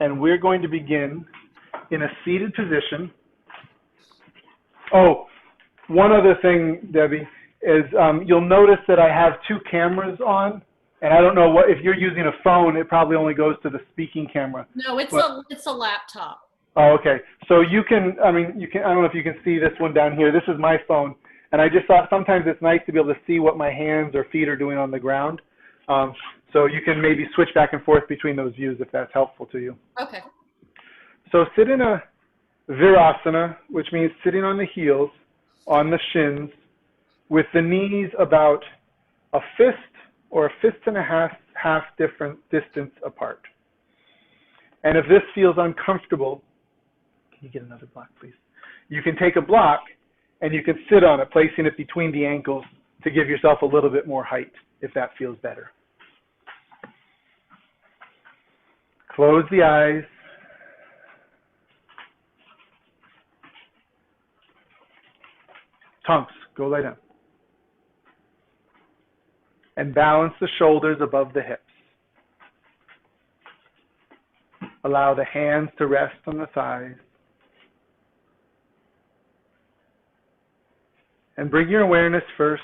and we're going to begin in a seated position. Oh, one other thing, Debbie, is you'll notice that I have two cameras on, and I don't know what, if you're using a phone, it probably only goes to the speaking camera. No, it's a laptop. Oh, okay. So you can, I don't know if you can see this one down here. This is my phone, and I just thought sometimes it's nice to be able to see what my hands or feet are doing on the ground. So you can maybe switch back and forth between those views if that's helpful to you. Okay. So sit in a Virasana, which means sitting on the heels, on the shins, with the knees about a fist or a fist and a half different distance apart. And if this feels uncomfortable, can you get another block, please? You can take a block and you can sit on it, placing it between the ankles to give yourself a little bit more height, if that feels better. Close the eyes. Tonks, go lie down. And balance the shoulders above the hips. Allow the hands to rest on the thighs. And bring your awareness first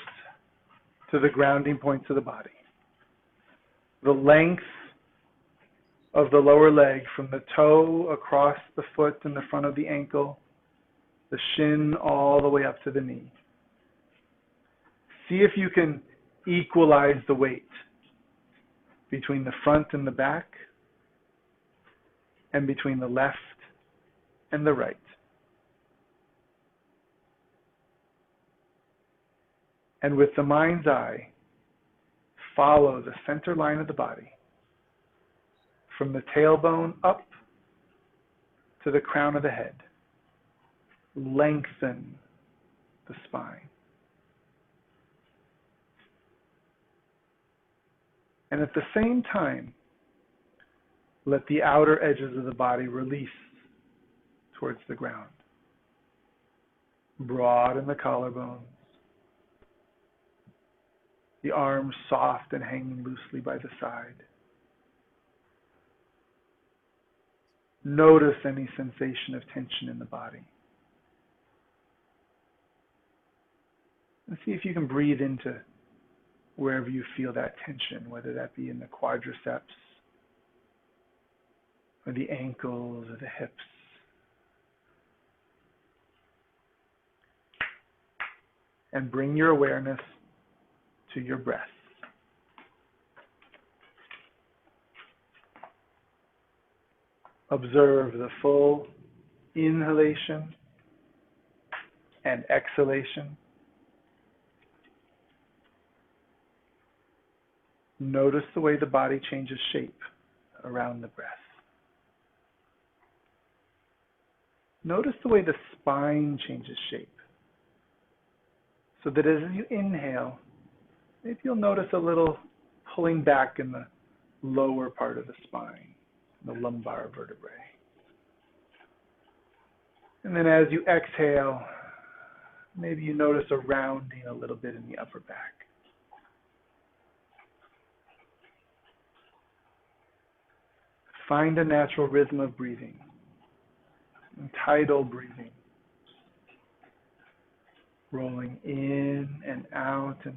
to the grounding points of the body. The length of the lower leg from the toe across the foot and the front of the ankle, the shin all the way up to the knee. See if you can equalize the weight between the front and the back, and between the left and the right. And with the mind's eye, follow the center line of the body from the tailbone up to the crown of the head. Lengthen the spine. And at the same time, let the outer edges of the body release towards the ground. Broaden the collarbones. The arms soft and hanging loosely by the side. Notice any sensation of tension in the body. And see if you can breathe into wherever you feel that tension, whether that be in the quadriceps, or the ankles, or the hips. And bring your awareness to your breath. Observe the full inhalation and exhalation. Notice the way the body changes shape around the breath. Notice the way the spine changes shape. So that as you inhale, maybe you'll notice a little pulling back in the lower part of the spine, the lumbar vertebrae. And then as you exhale, maybe you notice a rounding a little bit in the upper back. Find a natural rhythm of breathing, and tidal breathing, rolling in and out and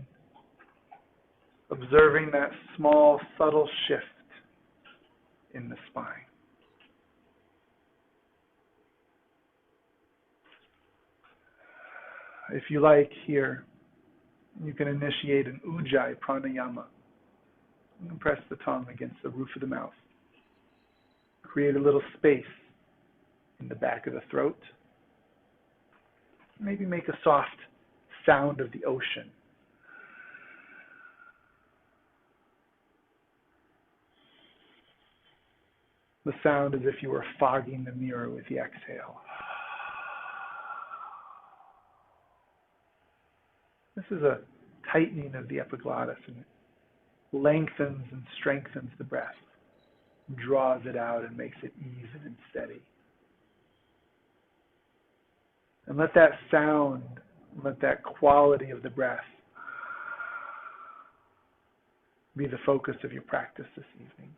observing that small, subtle shift in the spine. If you like here, you can initiate an Ujjayi pranayama. You can press the tongue against the roof of the mouth. Create a little space in the back of the throat. Maybe make a soft sound of the ocean. The sound as if you were fogging the mirror with the exhale. This is a tightening of the epiglottis, and it lengthens and strengthens the breath, draws it out and makes it even and steady. And let that sound, let that quality of the breath be the focus of your practice this evening.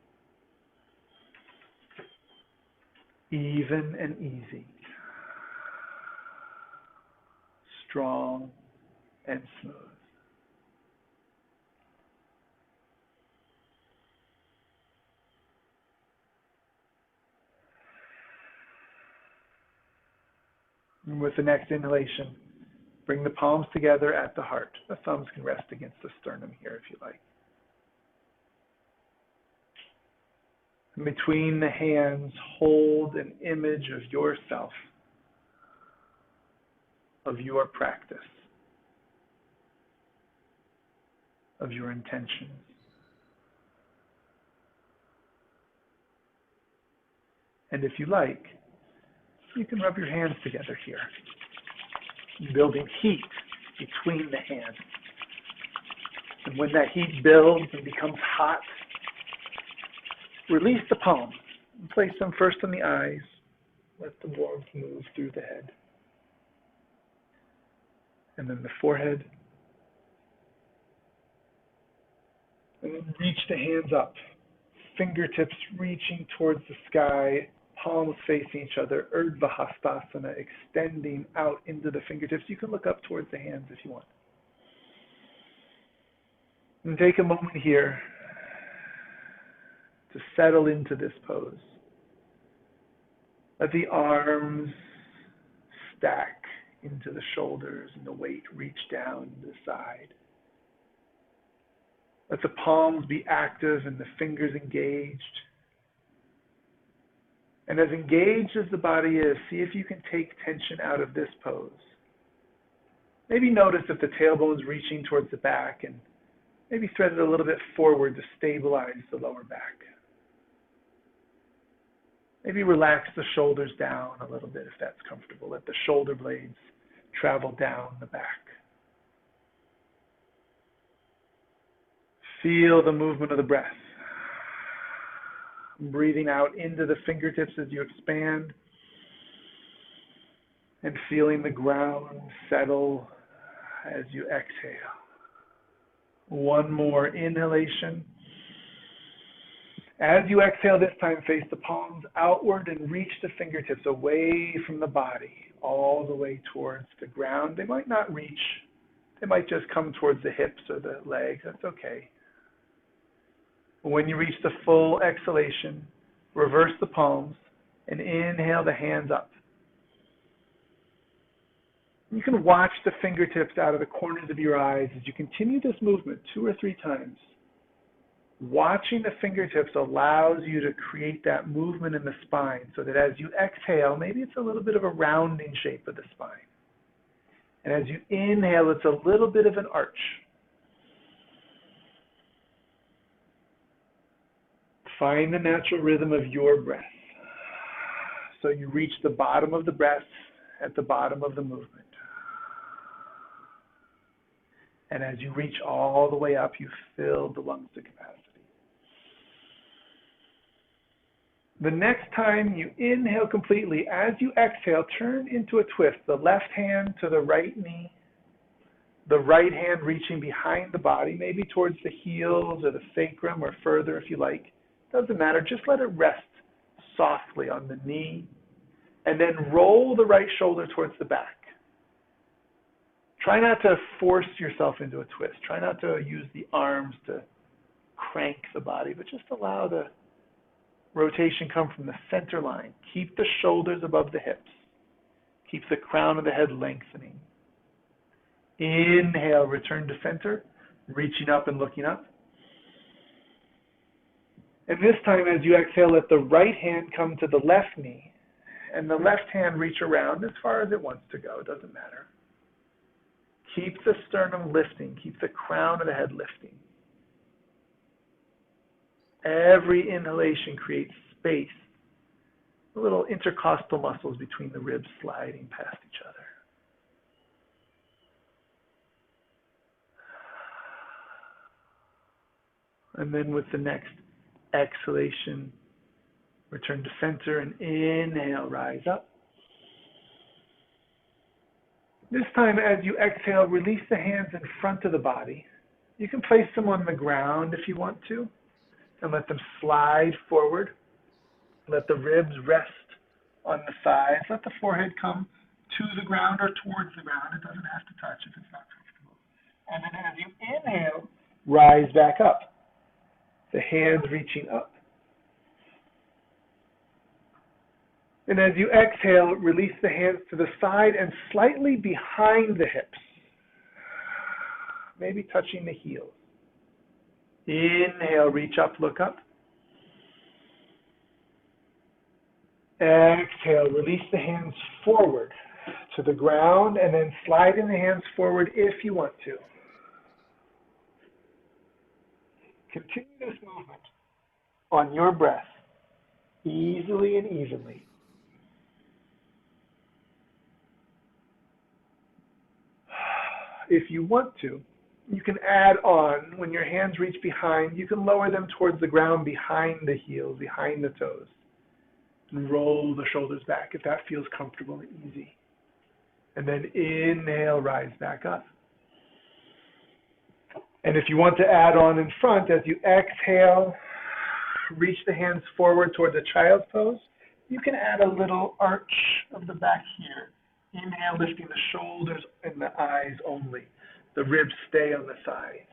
even and easy, strong and smooth. And with the next inhalation, bring the palms together at the heart. The thumbs can rest against the sternum here if you like. And between the hands, hold an image of yourself, of your practice, of your intentions. And if you like, you can rub your hands together here, building heat between the hands. And when that heat builds and becomes hot, release the palms and place them first on the eyes. Let the warmth move through the head. And then the forehead. And then reach the hands up, fingertips reaching towards the sky, palms facing each other, Urdhva Hastasana, extending out into the fingertips. You can look up towards the hands if you want. And take a moment here to settle into this pose. Let the arms stack into the shoulders and the weight reach down to the side. Let the palms be active and the fingers engaged. And as engaged as the body is, see if you can take tension out of this pose. Maybe notice if the tailbone's reaching towards the back, and maybe thread it a little bit forward to stabilize the lower back. Maybe relax the shoulders down a little bit if that's comfortable. Let the shoulder blades travel down the back. Feel the movement of the breath. Breathing out into the fingertips as you expand, and feeling the ground settle as you exhale. One more inhalation. As you exhale this time, face the palms outward and reach the fingertips away from the body, all the way towards the ground. They might not reach. They might just come towards the hips or the legs. That's okay. When you reach the full exhalation, reverse the palms and inhale the hands up. You can watch the fingertips out of the corners of your eyes as you continue this movement 2 or 3 times. Watching the fingertips allows you to create that movement in the spine so that as you exhale, maybe it's a little bit of a rounding shape of the spine. And as you inhale, it's a little bit of an arch. Find the natural rhythm of your breath. So you reach the bottom of the breath at the bottom of the movement. And as you reach all the way up, you fill the lungs to capacity. The next time you inhale completely, as you exhale, turn into a twist. The left hand to the right knee, the right hand reaching behind the body, maybe towards the heels or the sacrum or further if you like. Doesn't matter, just let it rest softly on the knee, and then roll the right shoulder towards the back. Try not to force yourself into a twist. Try not to use the arms to crank the body, but just allow the rotation come from the center line. Keep the shoulders above the hips. Keep the crown of the head lengthening. Inhale, return to center, reaching up and looking up. And this time, as you exhale, let the right hand come to the left knee, and the left hand reach around as far as it wants to go. It doesn't matter. Keep the sternum lifting. Keep the crown of the head lifting. Every inhalation creates space, the little intercostal muscles between the ribs sliding past each other. And then with the next exhalation, return to center and inhale, rise up. This time, as you exhale, release the hands in front of the body. You can place them on the ground if you want to, and let them slide forward. Let the ribs rest on the thighs. Let the forehead come to the ground or towards the ground. It doesn't have to touch if it's not comfortable. And then as you inhale, rise back up. The hands reaching up. And as you exhale, release the hands to the side and slightly behind the hips. Maybe touching the heels. Inhale, reach up, look up. Exhale, release the hands forward to the ground and then slide in the hands forward if you want to. Continue this movement on your breath, easily and evenly. If you want to, you can add on, when your hands reach behind, you can lower them towards the ground behind the heels, behind the toes. And roll the shoulders back if that feels comfortable and easy. And then inhale, rise back up. And if you want to add on in front, as you exhale, reach the hands forward towards a child's pose, you can add a little arch of the back here. Inhale, lifting the shoulders and the eyes only. The ribs stay on the sides.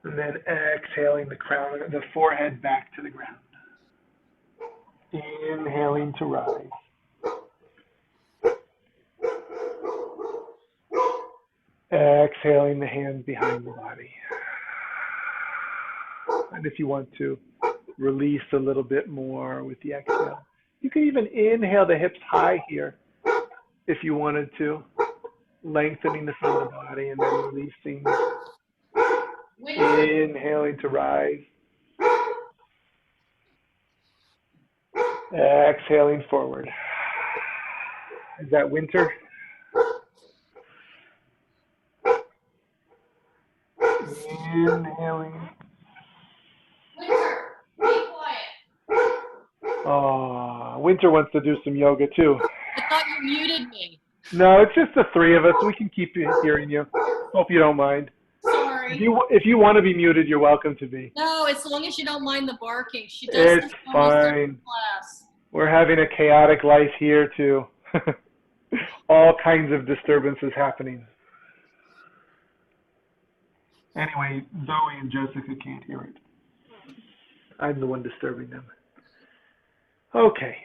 And then exhaling the crown, the forehead back to the ground. Inhaling to rise. Exhaling the hands behind the body. And if you want to, release a little bit more with the exhale. You can even inhale the hips high here if you wanted to, lengthening the front of the body and then releasing. Inhaling to rise. Exhaling forward. Is that winter? Inhaling. Winter, be quiet. Oh, Winter wants to do some yoga too. I thought you muted me. No, it's just the three of us. We can keep hearing you. Hope you don't mind. Sorry. If you want to be muted, you're welcome to be. No, as long as you don't mind the barking. She does It's fine. Class. We're having a chaotic life here too. All kinds of disturbances happening. Anyway, Zoe and Jessica can't hear it. I'm the one disturbing them. Okay.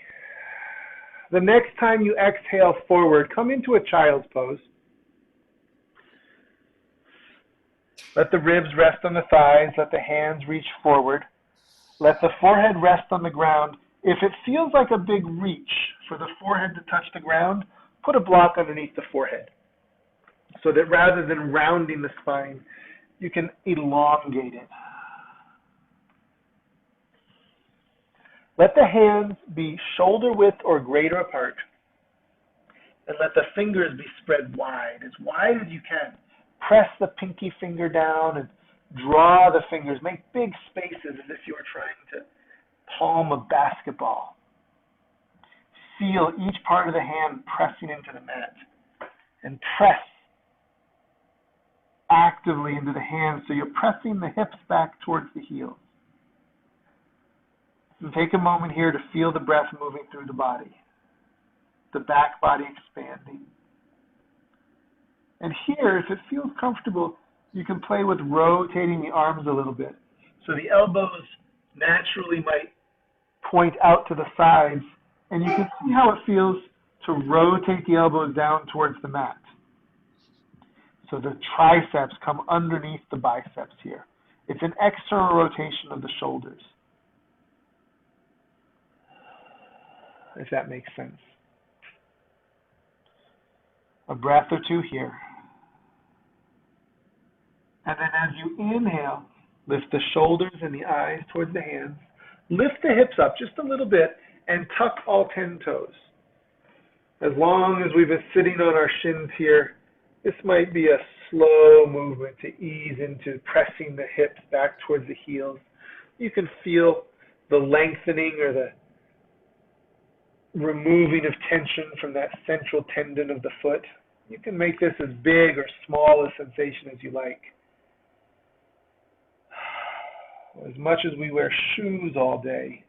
The next time you exhale forward, come into a child's pose. Let the ribs rest on the thighs. Let the hands reach forward. Let the forehead rest on the ground. If it feels like a big reach for the forehead to touch the ground, put a block underneath the forehead so that rather than rounding the spine, you can elongate it. Let the hands be shoulder width or greater apart, and let the fingers be spread wide as you can. Press the pinky finger down and draw the fingers. Make big spaces as if you were trying to palm a basketball. Feel each part of the hand pressing into the mat, and press actively into the hands so you're pressing the hips back towards the heels. And take a moment here to feel the breath moving through the body, the back body expanding. And here, if it feels comfortable, you can play with rotating the arms a little bit. So the elbows naturally might point out to the sides, and you can see how it feels to rotate the elbows down towards the mat. So the triceps come underneath the biceps here. It's an external rotation of the shoulders, if that makes sense. A breath or two here. And then as you inhale, lift the shoulders and the eyes towards the hands. Lift the hips up just a little bit and tuck all 10 toes. As long as we've been sitting on our shins here, this might be a slow movement to ease into pressing the hips back towards the heels. You can feel the lengthening or the removing of tension from that central tendon of the foot. You can make this as big or small a sensation as you like. As much as we wear shoes all day,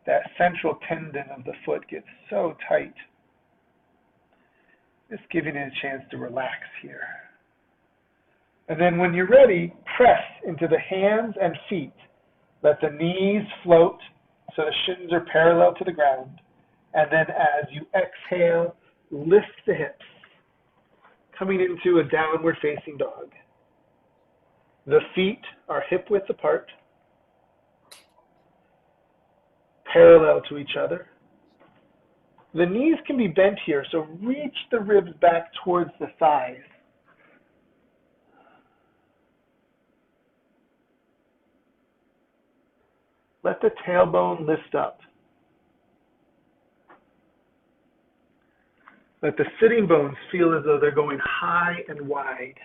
that central tendon of the foot gets so tight. Just giving it a chance to relax here. And then when you're ready, press into the hands and feet. Let the knees float so the shins are parallel to the ground. And then as you exhale, lift the hips, coming into a downward facing dog. The feet are hip width apart, parallel to each other. The knees can be bent here, so reach the ribs back towards the thighs. Let the tailbone lift up. Let the sitting bones feel as though they're going high and wide.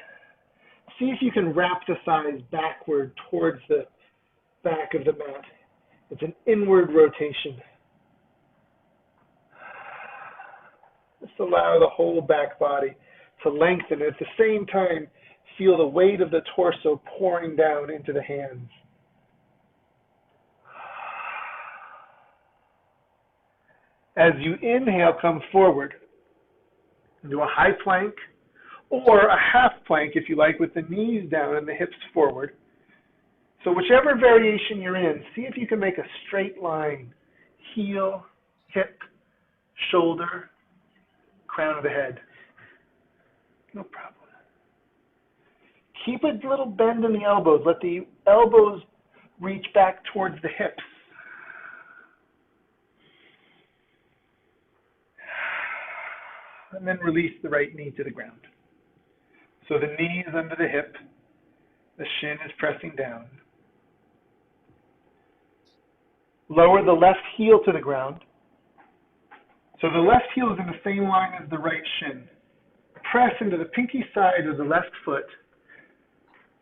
See if you can wrap the thighs backward towards the back of the mat. It's an inward rotation. Just allow the whole back body to lengthen. At the same time, feel the weight of the torso pouring down into the hands. As you inhale, come forward. Do a high plank or a half plank if you like, with the knees down and the hips forward. So whichever variation you're in, see if you can make a straight line. Heel, hip, shoulder, crown of the head. No problem. Keep a little bend in the elbows. Let the elbows reach back towards the hips. And then release the right knee to the ground. So the knee is under the hip. The shin is pressing down. Lower the left heel to the ground. So the left heel is in the same line as the right shin. Press into the pinky side of the left foot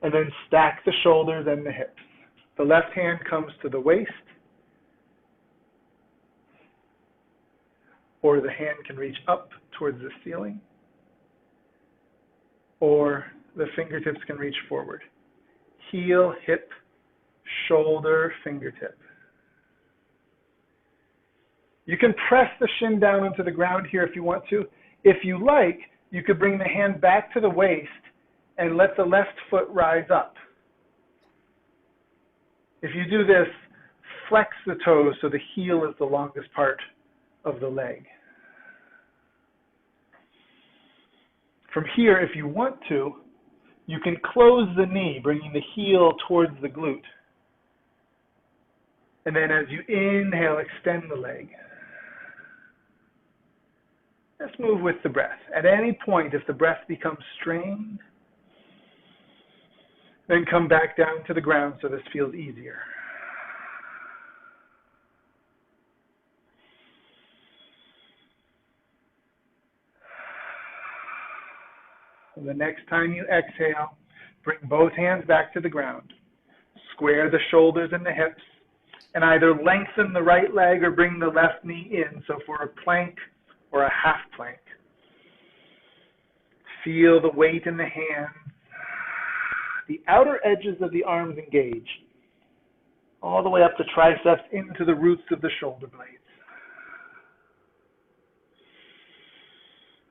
and then stack the shoulders and the hips. The left hand comes to the waist, or the hand can reach up towards the ceiling, or the fingertips can reach forward. Heel, hip, shoulder, fingertip. You can press the shin down into the ground here if you want to. If you like, you could bring the hand back to the waist and let the left foot rise up. If you do this, flex the toes so the heel is the longest part of the leg. From here, if you want to, you can close the knee, bringing the heel towards the glute. And then as you inhale, extend the leg. Let's move with the breath. At any point, if the breath becomes strained, then come back down to the ground so this feels easier. And the next time you exhale, bring both hands back to the ground. Square the shoulders and the hips, and either lengthen the right leg or bring the left knee in. So for a plank or a half plank, feel the weight in the hands. The outer edges of the arms engage, all the way up the triceps into the roots of the shoulder blades.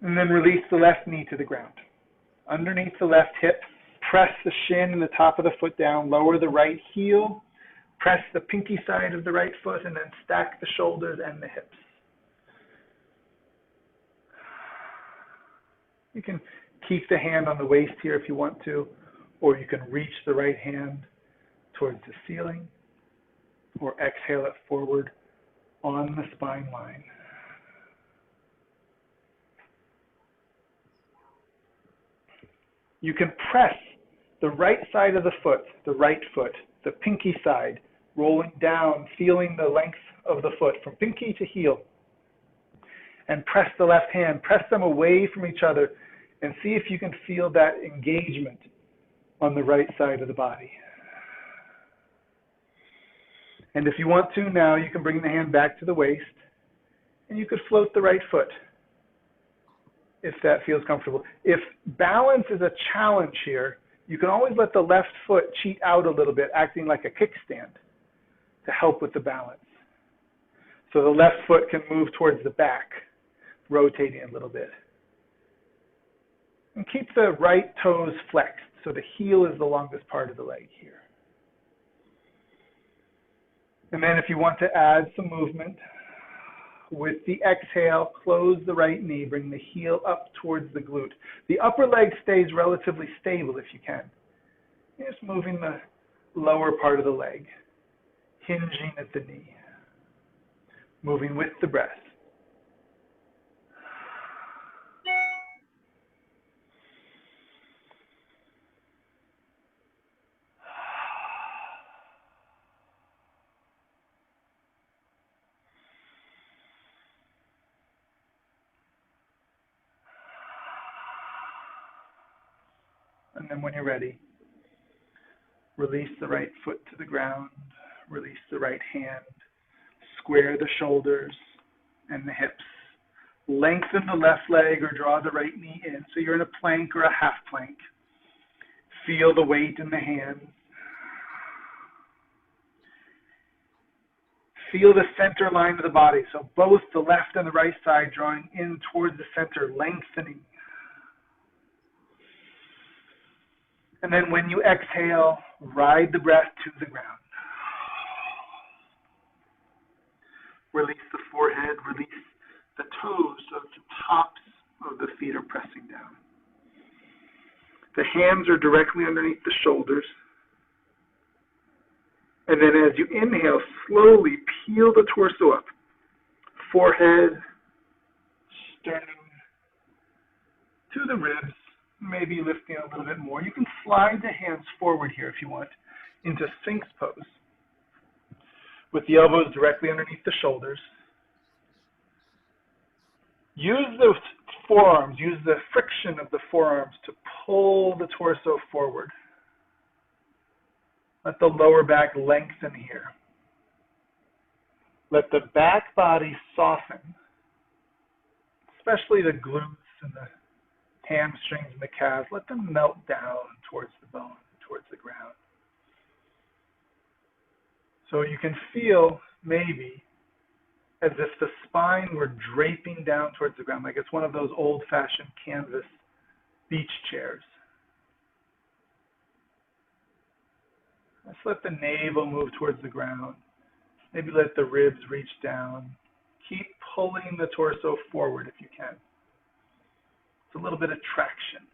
And then release the left knee to the ground. Underneath the left hip, press the shin and the top of the foot down, lower the right heel, press the pinky side of the right foot, and then stack the shoulders and the hips. You can keep the hand on the waist here if you want to, or you can reach the right hand towards the ceiling, or exhale it forward on the spine line. You can press the right side of the foot, the right foot, the pinky side, rolling down, feeling the length of the foot from pinky to heel. And press the left hand, press them away from each other, and see if you can feel that engagement on the right side of the body. And if you want to now, you can bring the hand back to the waist, and you could float the right foot if that feels comfortable. If balance is a challenge here, you can always let the left foot cheat out a little bit, acting like a kickstand to help with the balance. So the left foot can move towards the back, rotating a little bit. And keep the right toes flexed, so the heel is the longest part of the leg here. And then if you want to add some movement, with the exhale, close the right knee, bring the heel up towards the glute. The upper leg stays relatively stable if you can. Just moving the lower part of the leg, hinging at the knee, moving with the breath. And then when you're ready, release the right foot to the ground, release the right hand, square the shoulders and the hips. Lengthen the left leg or draw the right knee in, so you're in a plank or a half plank. Feel the weight in the hands. Feel the center line of the body, so both the left and the right side drawing in towards the center, lengthening. And then when you exhale, ride the breath to the ground. Release the forehead, release the toes so the tops of the feet are pressing down. The hands are directly underneath the shoulders. And then as you inhale, slowly peel the torso up. Forehead, sternum, to the ribs. Maybe lifting a little bit more. You can slide the hands forward here if you want into Sphinx pose with the elbows directly underneath the shoulders. Use the forearms, use the friction of the forearms to pull the torso forward. Let the lower back lengthen here. Let the back body soften, especially the glutes and the hamstrings and the calves. Let them melt down towards the bone, towards the ground. So you can feel maybe as if the spine were draping down towards the ground, like it's one of those old-fashioned canvas beach chairs. Let's let the navel move towards the ground. Maybe let the ribs reach down. Keep pulling the torso forward if you can. It's a little bit of traction.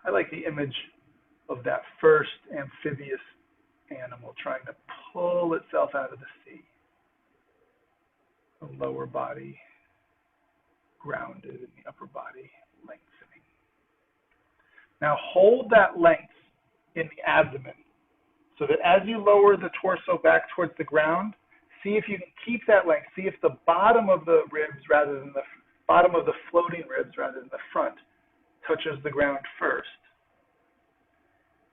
I like the image of that first amphibious animal trying to pull itself out of the sea. The lower body grounded and the upper body lengthening. Now hold that length in the abdomen so that as you lower the torso back towards the ground, see if you can keep that length. See if the bottom of the ribs rather than the bottom of the floating ribs rather than the front touches the ground first.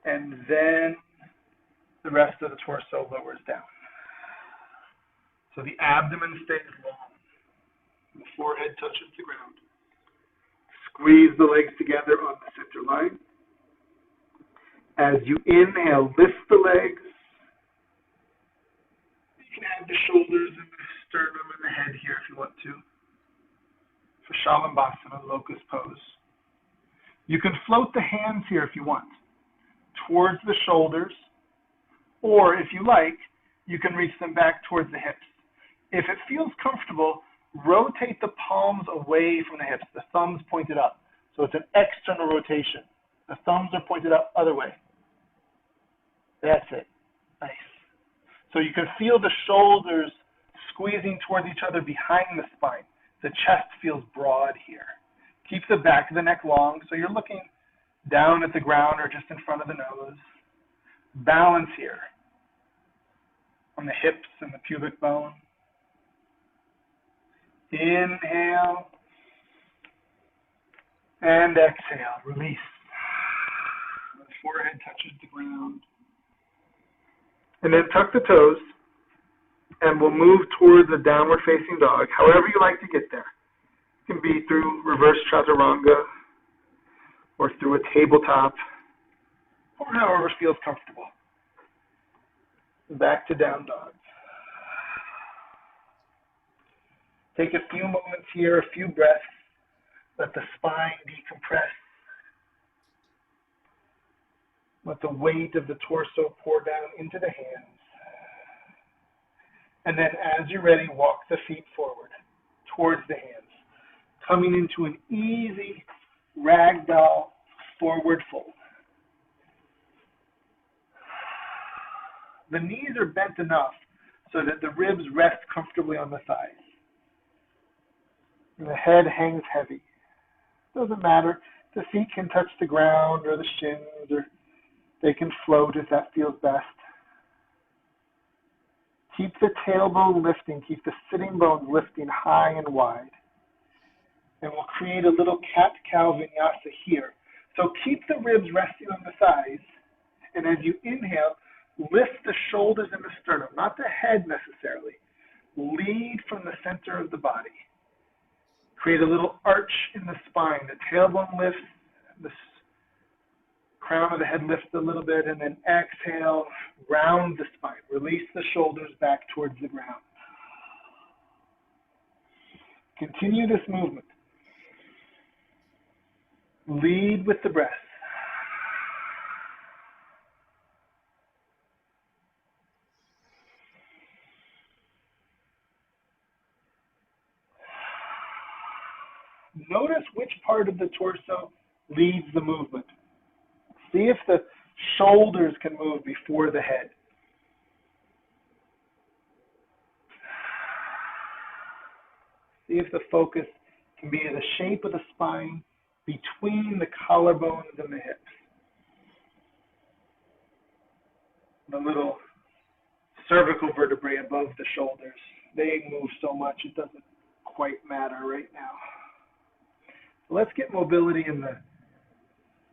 And then the rest of the torso lowers down. So the abdomen stays long. The forehead touches the ground. Squeeze the legs together on the center line. As you inhale, lift the legs. You can add the shoulders and the sternum and the head here if you want to. For Shalambhasana, locust pose. You can float the hands here if you want, towards the shoulders, or if you like, you can reach them back towards the hips. If it feels comfortable, rotate the palms away from the hips, the thumbs pointed up. So it's an external rotation. The thumbs are pointed up other way. That's it. Nice. So you can feel the shoulders squeezing towards each other behind the spine. The chest feels broad here. Keep the back of the neck long so you're looking down at the ground or just in front of the nose. Balance here on the hips and the pubic bone. Inhale and exhale. Release. The forehead touches the ground. And then tuck the toes, and we'll move towards a downward facing dog, however you like to get there. It can be through reverse chaturanga or through a tabletop or however feels comfortable. Back to down dog. Take a few moments here, a few breaths. Let the spine decompress. Let the weight of the torso pour down into the hands. And then as you're ready, walk the feet forward towards the hands, coming into an easy ragdoll forward fold. The knees are bent enough so that the ribs rest comfortably on the thighs. And the head hangs heavy. Doesn't matter. The feet can touch the ground or the shins, or they can float if that feels best. Keep the tailbone lifting. Keep the sitting bones lifting high and wide. And we'll create a little cat-cow vinyasa here. So keep the ribs resting on the thighs. And as you inhale, lift the shoulders and the sternum, not the head necessarily. Lead from the center of the body. Create a little arch in the spine. The tailbone lifts, the crown of the head lifts a little bit, and then exhale, round the spine. Release the shoulders back towards the ground. Continue this movement. Lead with the breath. Notice which part of the torso leads the movement. See if the shoulders can move before the head. See if the focus can be in the shape of the spine between the collarbones and the hips. The little cervical vertebrae above the shoulders, they move so much it doesn't quite matter right now. Let's get mobility in the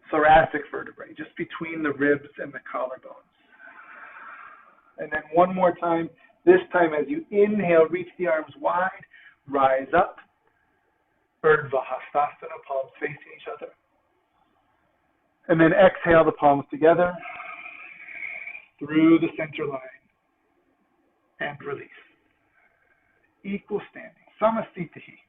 thoracic vertebrae, just between the ribs and the collarbones. And then one more time, this time as you inhale, reach the arms wide, rise up, Urdhva Hastasana, palms facing each other. And then exhale the palms together through the center line and release. Equal standing, Samasthitihi.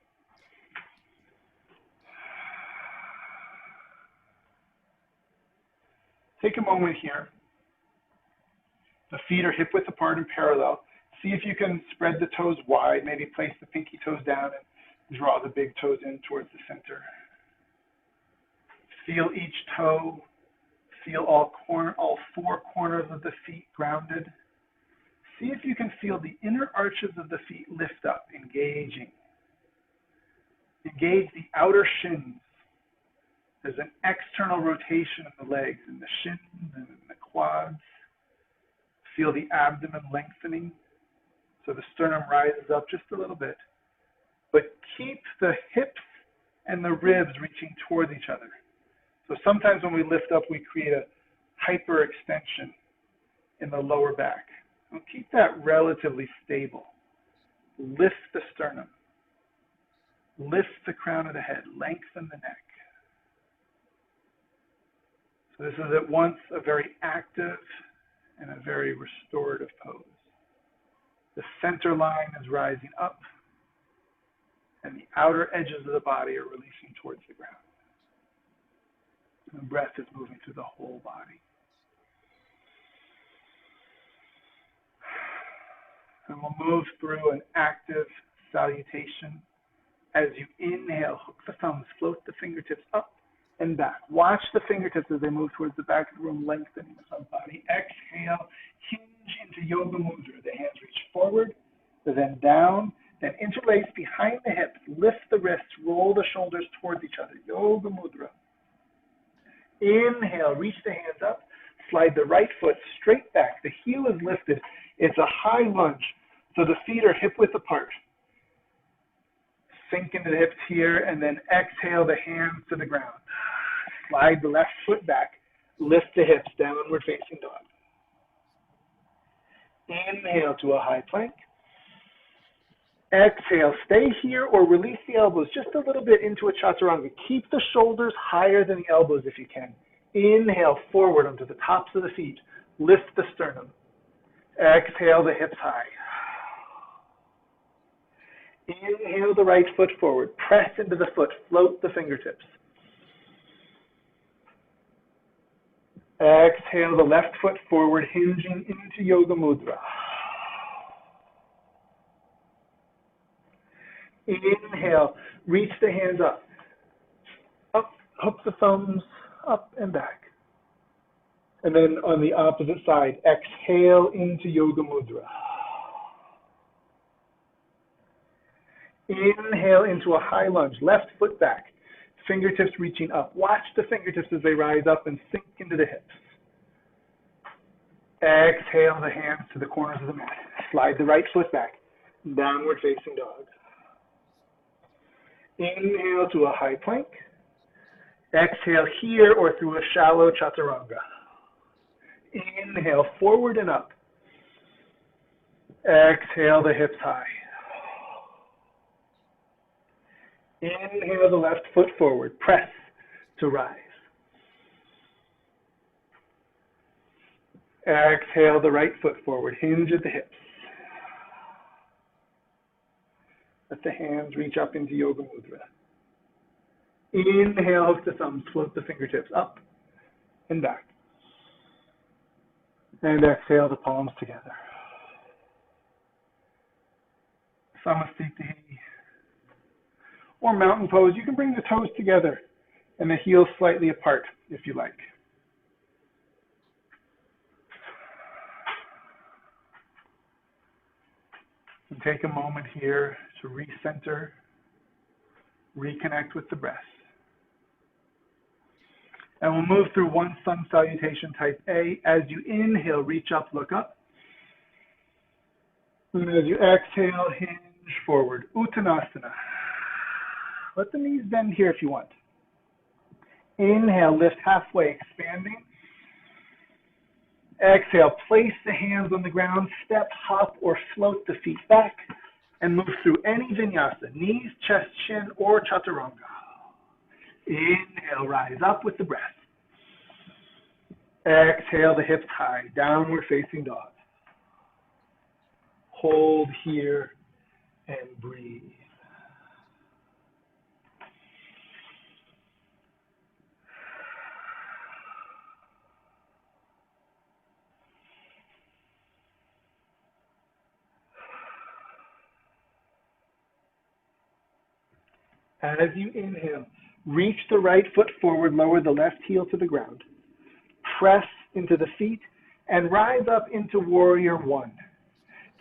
Take a moment here. The feet are hip width apart and parallel. See if you can spread the toes wide, maybe place the pinky toes down and draw the big toes in towards the center. Feel each toe. Feel all four corners of the feet grounded. See if you can feel the inner arches of the feet lift up, engaging. Engage the outer shins. There's an external rotation of the legs in the shins and in the quads. Feel the abdomen lengthening. So the sternum rises up just a little bit. But keep the hips and the ribs reaching towards each other. So sometimes when we lift up, we create a hyperextension in the lower back. And keep that relatively stable. Lift the sternum. Lift the crown of the head. Lengthen the neck. So this is at once a very active and a very restorative pose. The center line is rising up, and the outer edges of the body are releasing towards the ground. And the breath is moving through the whole body. And we'll move through an active salutation. As you inhale, hook the thumbs, float the fingertips up and back. Watch the fingertips as they move towards the back of the room, lengthening the front body. Exhale, hinge into Yoga Mudra. The hands reach forward, then down, then interlace behind the hips. Lift the wrists, roll the shoulders towards each other. Yoga Mudra. Inhale, reach the hands up, slide the right foot straight back. The heel is lifted. It's a high lunge, so the feet are hip width apart. Sink into the hips here, and then exhale the hands to the ground. Slide the left foot back. Lift the hips, downward facing dog. Inhale to a high plank. Exhale, stay here or release the elbows just a little bit into a chaturanga. Keep the shoulders higher than the elbows if you can. Inhale forward onto the tops of the feet. Lift the sternum. Exhale the hips high. Inhale the right foot forward. Press into the foot. Float the fingertips. Exhale the left foot forward, hinging into Yoga Mudra. Inhale, reach the hands up. Up, hook the thumbs up and back. And then on the opposite side, exhale into Yoga Mudra. Inhale into a high lunge, left foot back, fingertips reaching up. Watch the fingertips as they rise up and sink into the hips. Exhale the hands to the corners of the mat. Slide the right foot back, downward facing dog. Inhale to a high plank. Exhale here or through a shallow chaturanga. Inhale forward and up. Exhale the hips high. Inhale the left foot forward. Press to rise. Exhale the right foot forward. Hinge at the hips. Let the hands reach up into Yoga Mudra. Inhale, hook the thumbs, float the fingertips up and back. And exhale the palms together. Samastiti. Or mountain pose. You can bring the toes together and the heels slightly apart if you like. And take a moment here to recenter, reconnect with the breath. And we'll move through one sun salutation type A. As you inhale, reach up, look up. And as you exhale, hinge forward. Uttanasana. Let the knees bend here if you want. Inhale, lift halfway, expanding. Exhale, place the hands on the ground, step, hop, or float the feet back, and move through any vinyasa, knees, chest, chin, or chaturanga. Inhale, rise up with the breath. Exhale, the hips high, downward facing dog. Hold here and breathe. As you inhale, reach the right foot forward, lower the left heel to the ground. Press into the feet and rise up into Warrior One.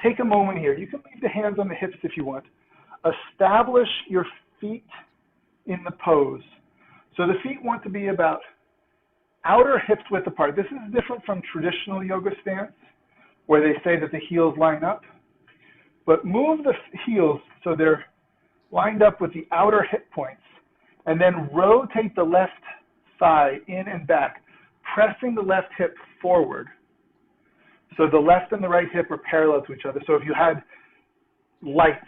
Take a moment here. You can leave the hands on the hips if you want. Establish your feet in the pose. So the feet want to be about outer hips width apart. This is different from traditional yoga stance where they say that the heels line up. But move the heels so they're lined up with the outer hip points, and then rotate the left thigh in and back, pressing the left hip forward. So the left and the right hip are parallel to each other. So if you had lights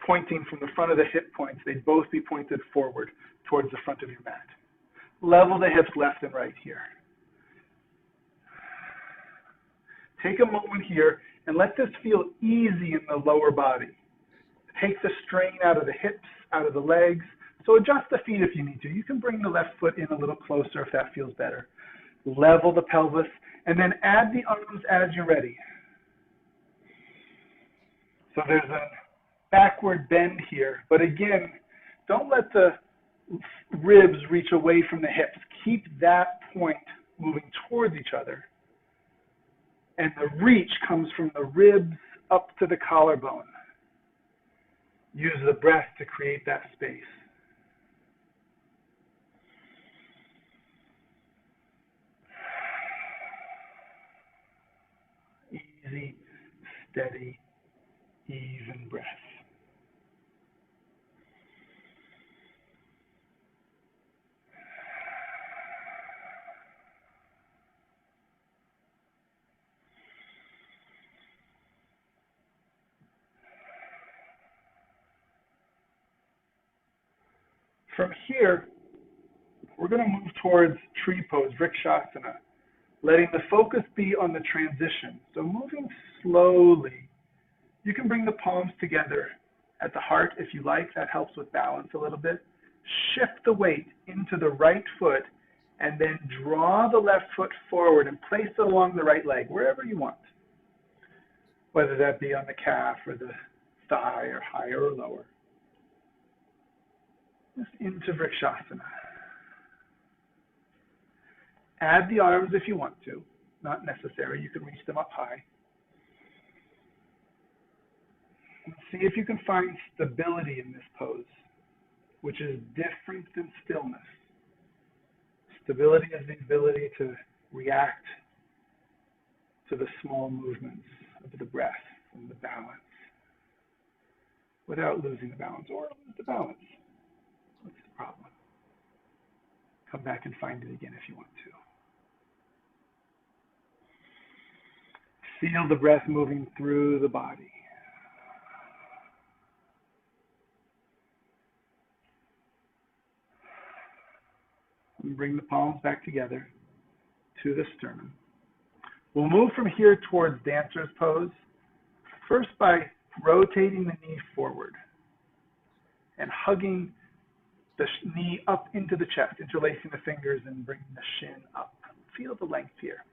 pointing from the front of the hip points, they'd both be pointed forward towards the front of your mat. Level the hips left and right here. Take a moment here and let this feel easy in the lower body. Take the strain out of the hips, out of the legs. So adjust the feet if you need to. You can bring the left foot in a little closer if that feels better. Level the pelvis, and then add the arms as you're ready. So there's a backward bend here, but again, don't let the ribs reach away from the hips. Keep that point moving towards each other. And the reach comes from the ribs up to the collarbone. Use the breath to create that space. Easy, steady, even breath. From here, we're going to move towards tree pose, Vrikshasana, letting the focus be on the transition. So moving slowly, you can bring the palms together at the heart if you like. That helps with balance a little bit. Shift the weight into the right foot and then draw the left foot forward and place it along the right leg, wherever you want, whether that be on the calf or the thigh or higher or lower. Just into Vrikshasana. Add the arms if you want to, not necessary. You can reach them up high. And see if you can find stability in this pose, which is different than stillness. Stability is the ability to react to the small movements of the breath and the balance without losing the balance or lose the balance. What's the problem? Come back and find it again if you want to. Feel the breath moving through the body. And bring the palms back together to the sternum. We'll move from here towards dancer's pose, first by rotating the knee forward and hugging the knee up into the chest, interlacing the fingers and bringing the shin up. Feel the length here.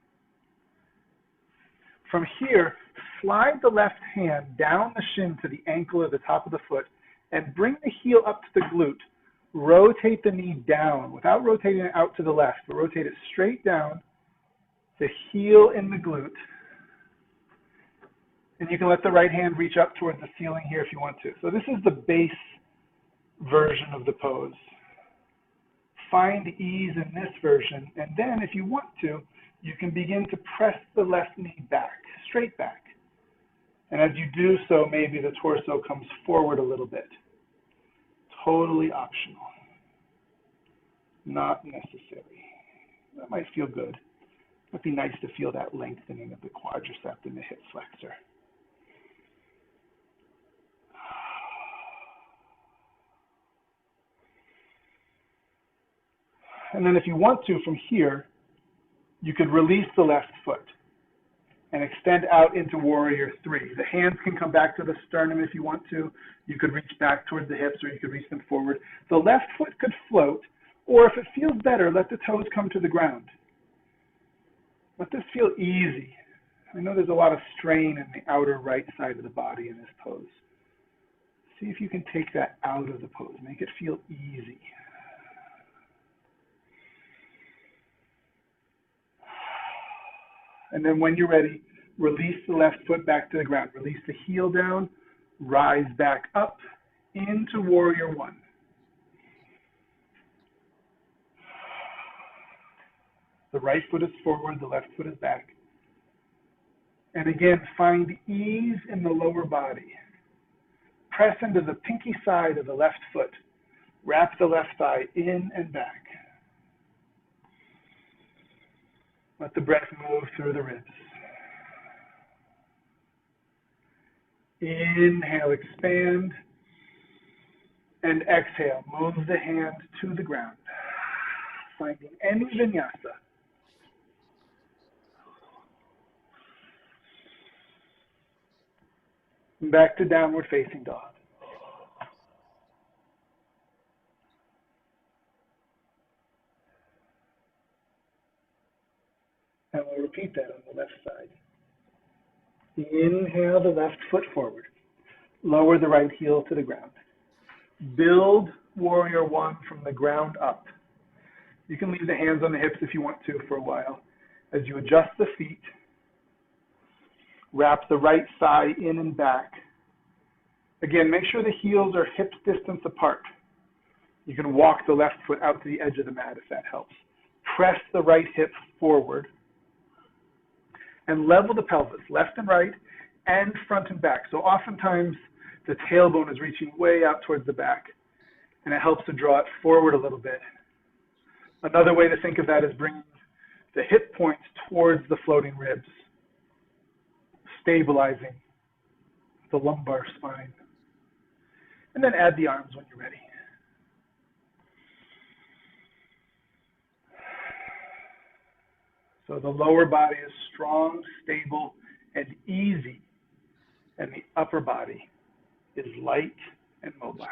From here, slide the left hand down the shin to the ankle or the top of the foot and bring the heel up to the glute. Rotate the knee down without rotating it out to the left, but rotate it straight down, the heel in the glute. And you can let the right hand reach up towards the ceiling here if you want to. So this is the base version of the pose. Find ease in this version, and then if you want to, you can begin to press the left knee back, straight back. And as you do so, maybe the torso comes forward a little bit. Totally optional. Not necessary. That might feel good. It would be nice to feel that lengthening of the quadricep and the hip flexor. And then if you want to, from here, you could release the left foot and extend out into warrior three. The hands can come back to the sternum if you want to. You could reach back towards the hips, or you could reach them forward. The left foot could float, or if it feels better, let the toes come to the ground. Let this feel easy. I know there's a lot of strain in the outer right side of the body in this pose. See if you can take that out of the pose. Make it feel easy. And then when you're ready, release the left foot back to the ground. Release the heel down, rise back up into warrior one. The right foot is forward, the left foot is back. And again, find ease in the lower body. Press into the pinky side of the left foot. Wrap the left thigh in and back. Let the breath move through the ribs. Inhale, expand. And exhale, move the hand to the ground. Finding any vinyasa. Back to downward facing dog. And we'll repeat that on the left side. Inhale the left foot forward. Lower the right heel to the ground. Build warrior one from the ground up. You can leave the hands on the hips if you want to for a while. As you adjust the feet, wrap the right thigh in and back. Again, make sure the heels are hip distance apart. You can walk the left foot out to the edge of the mat if that helps. Press the right hip forward. And level the pelvis, left and right, and front and back. So oftentimes the tailbone is reaching way out towards the back, and it helps to draw it forward a little bit. Another way to think of that is bringing the hip points towards the floating ribs, stabilizing the lumbar spine. And then add the arms when you're ready. So the lower body is strong, stable, and easy, and the upper body is light and mobile.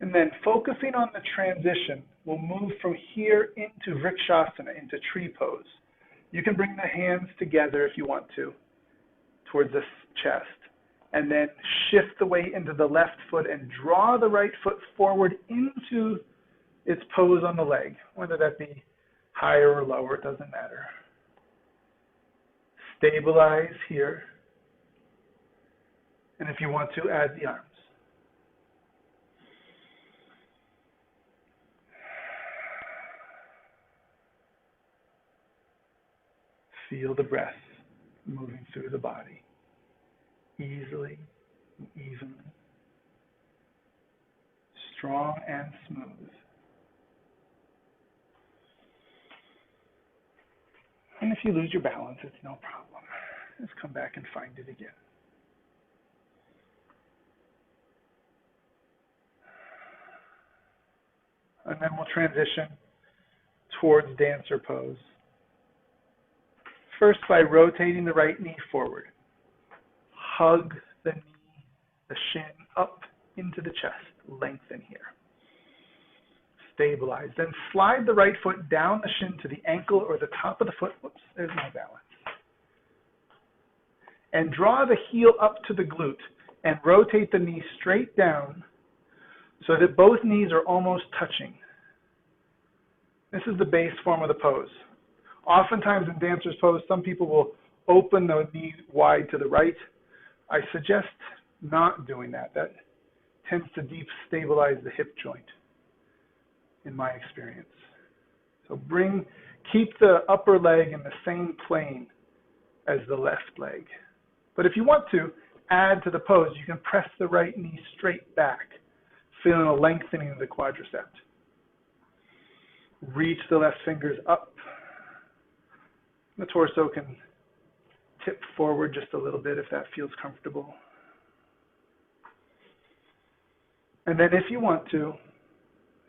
And then focusing on the transition, we'll move from here into Vrikshasana, into tree pose. You can bring the hands together if you want to, towards the chest, and then shift the weight into the left foot and draw the right foot forward into its pose on the leg, whether that be higher or lower, it doesn't matter. Stabilize here, and if you want to, add the arms. Feel the breath moving through the body, easily and evenly, strong and smooth. And if you lose your balance, it's no problem. Just come back and find it again. And then we'll transition towards dancer pose. First, by rotating the right knee forward. Hug the knee, the shin up into the chest. Lengthen here. Stabilize. Then slide the right foot down the shin to the ankle or the top of the foot. Whoops, there's no balance. And draw the heel up to the glute and rotate the knee straight down so that both knees are almost touching. This is the base form of the pose. Oftentimes in dancer's pose, some people will open the knee wide to the right. I suggest not doing that. That tends to deep stabilize the hip joint, in my experience. So keep the upper leg in the same plane as the left leg. But if you want to add to the pose, you can press the right knee straight back, feeling a lengthening of the quadriceps. Reach the left fingers up. The torso can tip forward just a little bit if that feels comfortable. And then if you want to,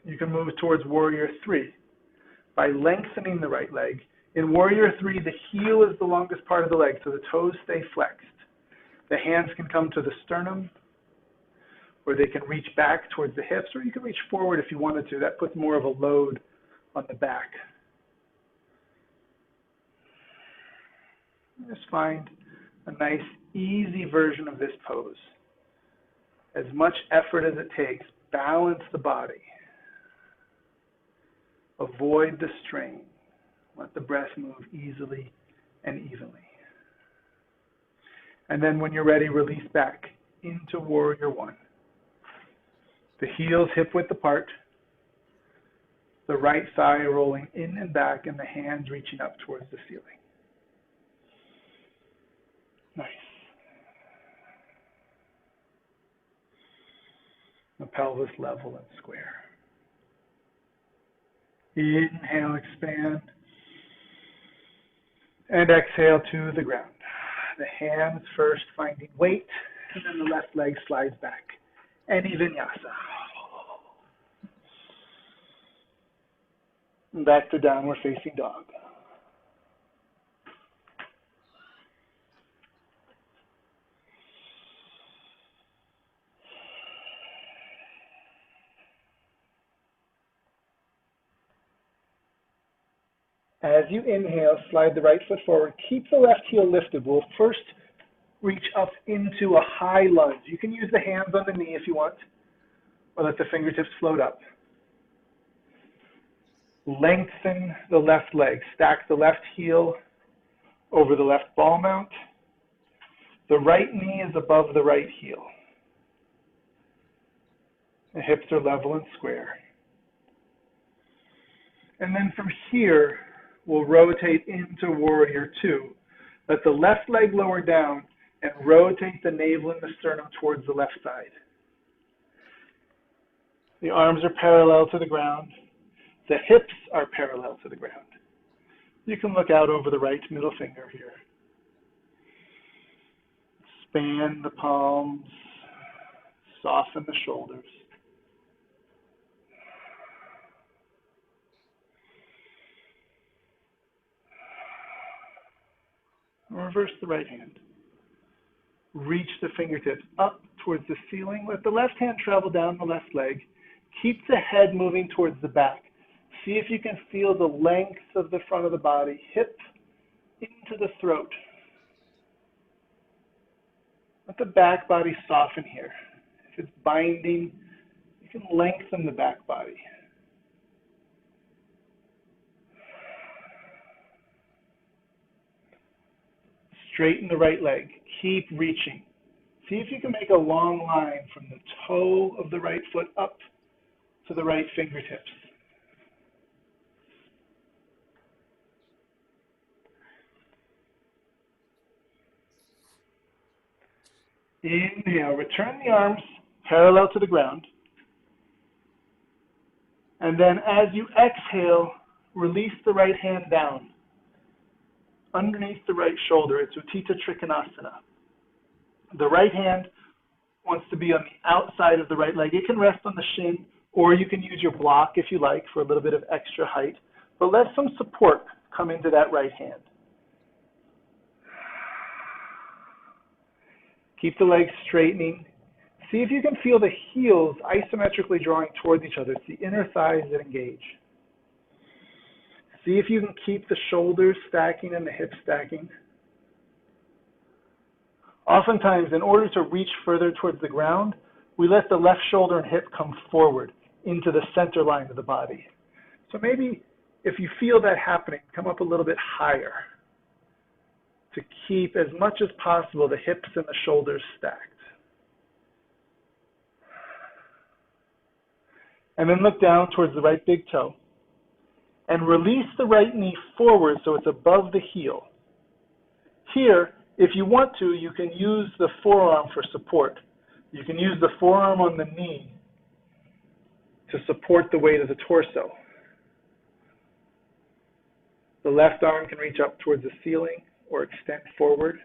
you can move towards Warrior 3 by lengthening the right leg. In Warrior 3, the heel is the longest part of the leg, so the toes stay flexed. The hands can come to the sternum, or they can reach back towards the hips, or you can reach forward if you wanted to. That puts more of a load on the back. Just find a nice, easy version of this pose. As much effort as it takes, balance the body. Avoid the strain. Let the breath move easily and evenly. And then when you're ready, release back into Warrior 1. The heels hip-width apart. The right thigh rolling in and back, and the hands reaching up towards the ceiling. Nice. The pelvis level and square. Inhale, expand. And exhale to the ground. The hands first finding weight, and then the left leg slides back. Any vinyasa. And back to downward facing dog. As you inhale, slide the right foot forward. Keep the left heel lifted. We'll first reach up into a high lunge. You can use the hands on the knee if you want, or let the fingertips float up. Lengthen the left leg. Stack the left heel over the left ball mount. The right knee is above the right heel. The hips are level and square. And then from here, we'll rotate into Warrior 2. Let the left leg lower down and rotate the navel and the sternum towards the left side. The arms are parallel to the ground. The hips are parallel to the ground. You can look out over the right middle finger here. Span the palms, soften the shoulders. Reverse the right hand. Reach the fingertips up towards the ceiling. Let the left hand travel down the left leg. Keep the head moving towards the back. See if you can feel the length of the front of the body, hip into the throat. Let the back body soften here. If it's binding, you can lengthen the back body. Straighten the right leg. Keep reaching. See if you can make a long line from the toe of the right foot up to the right fingertips. Inhale, return the arms parallel to the ground. And then as you exhale, release the right hand down underneath the right shoulder. It's Utthita Trikonasana. The right hand wants to be on the outside of the right leg. It can rest on the shin, or you can use your block if you like for a little bit of extra height. But let some support come into that right hand. Keep the legs straightening. See if you can feel the heels isometrically drawing towards each other. It's the inner thighs that engage. See if you can keep the shoulders stacking and the hips stacking. Oftentimes, in order to reach further towards the ground, we let the left shoulder and hip come forward into the center line of the body. So maybe if you feel that happening, come up a little bit higher to keep as much as possible the hips and the shoulders stacked. And then look down towards the right big toe and release the right knee forward so it's above the heel. Here, if you want to, you can use the forearm for support. You can use the forearm on the knee to support the weight of the torso. The left arm can reach up towards the ceiling or extend forward.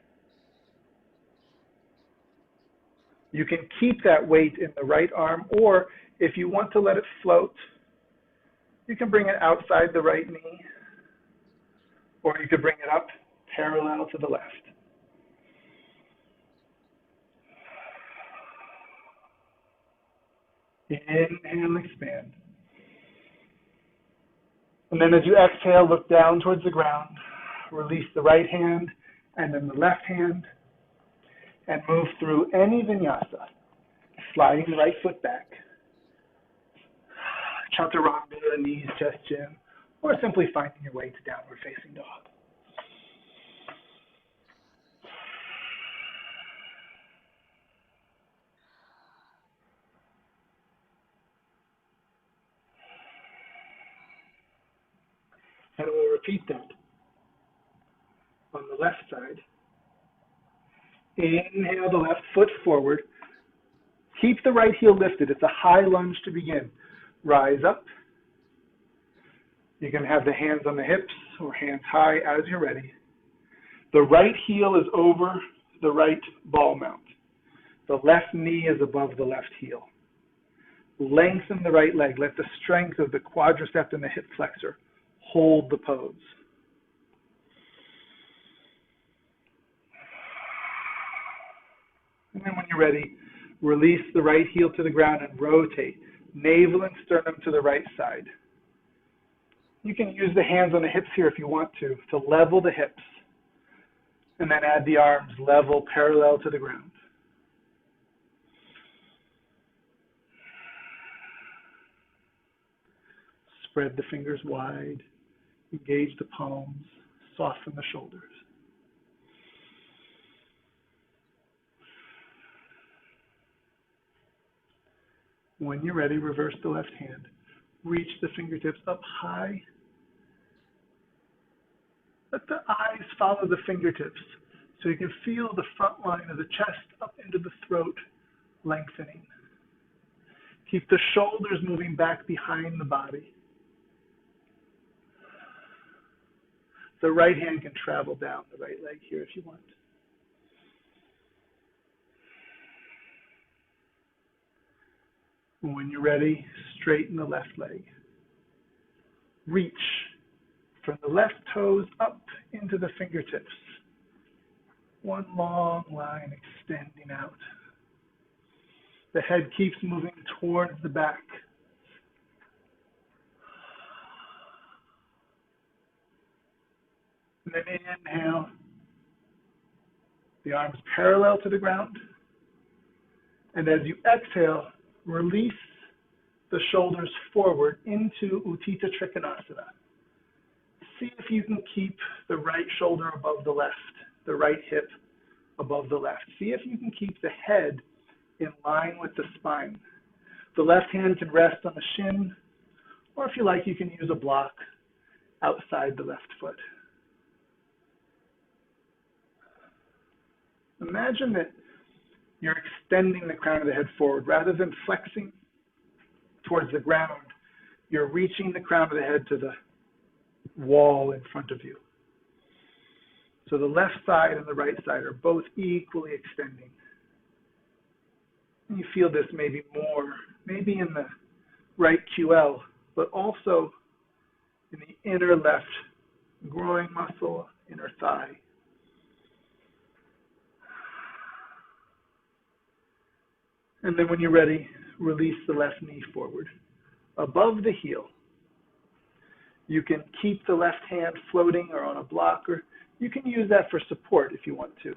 You can keep that weight in the right arm, or if you want to let it float, you can bring it outside the right knee, or you could bring it up parallel to the left. Inhale, expand. And then as you exhale, look down towards the ground. Release the right hand and then the left hand and move through any vinyasa, sliding the right foot back. Chaturanga, knees, chest, chin, or simply finding your way to downward facing dog. And we'll repeat that on the left side. Inhale the left foot forward. Keep the right heel lifted. It's a high lunge to begin. Rise up. You can have the hands on the hips or hands high as you're ready. The right heel is over the right ball mount. The left knee is above the left heel. Lengthen the right leg. Let the strength of the quadricep and the hip flexor hold the pose. And then when you're ready, release the right heel to the ground and rotate, navel and sternum to the right side. You can use the hands on the hips here if you want to level the hips. And then add the arms level, parallel to the ground. Spread the fingers wide. Engage the palms, soften the shoulders. When you're ready, reverse the left hand. Reach the fingertips up high. Let the eyes follow the fingertips so you can feel the front line of the chest up into the throat lengthening. Keep the shoulders moving back behind the body. The right hand can travel down the right leg here if you want. When you're ready, straighten the left leg. Reach from the left toes up into the fingertips. One long line extending out. The head keeps moving towards the back. And then inhale. The arms parallel to the ground. And as you exhale, release the shoulders forward into Utthita Trikonasana. See if you can keep the right shoulder above the left, the right hip above the left. See if you can keep the head in line with the spine. The left hand can rest on the shin, or if you like, you can use a block outside the left foot. Imagine that you're extending the crown of the head forward. Rather than flexing towards the ground, you're reaching the crown of the head to the wall in front of you. So the left side and the right side are both equally extending. And you feel this maybe more, maybe in the right QL, but also in the inner left groin muscle, inner thigh. And then when you're ready, release the left knee forward, above the heel. You can keep the left hand floating or on a block, or you can use that for support if you want to.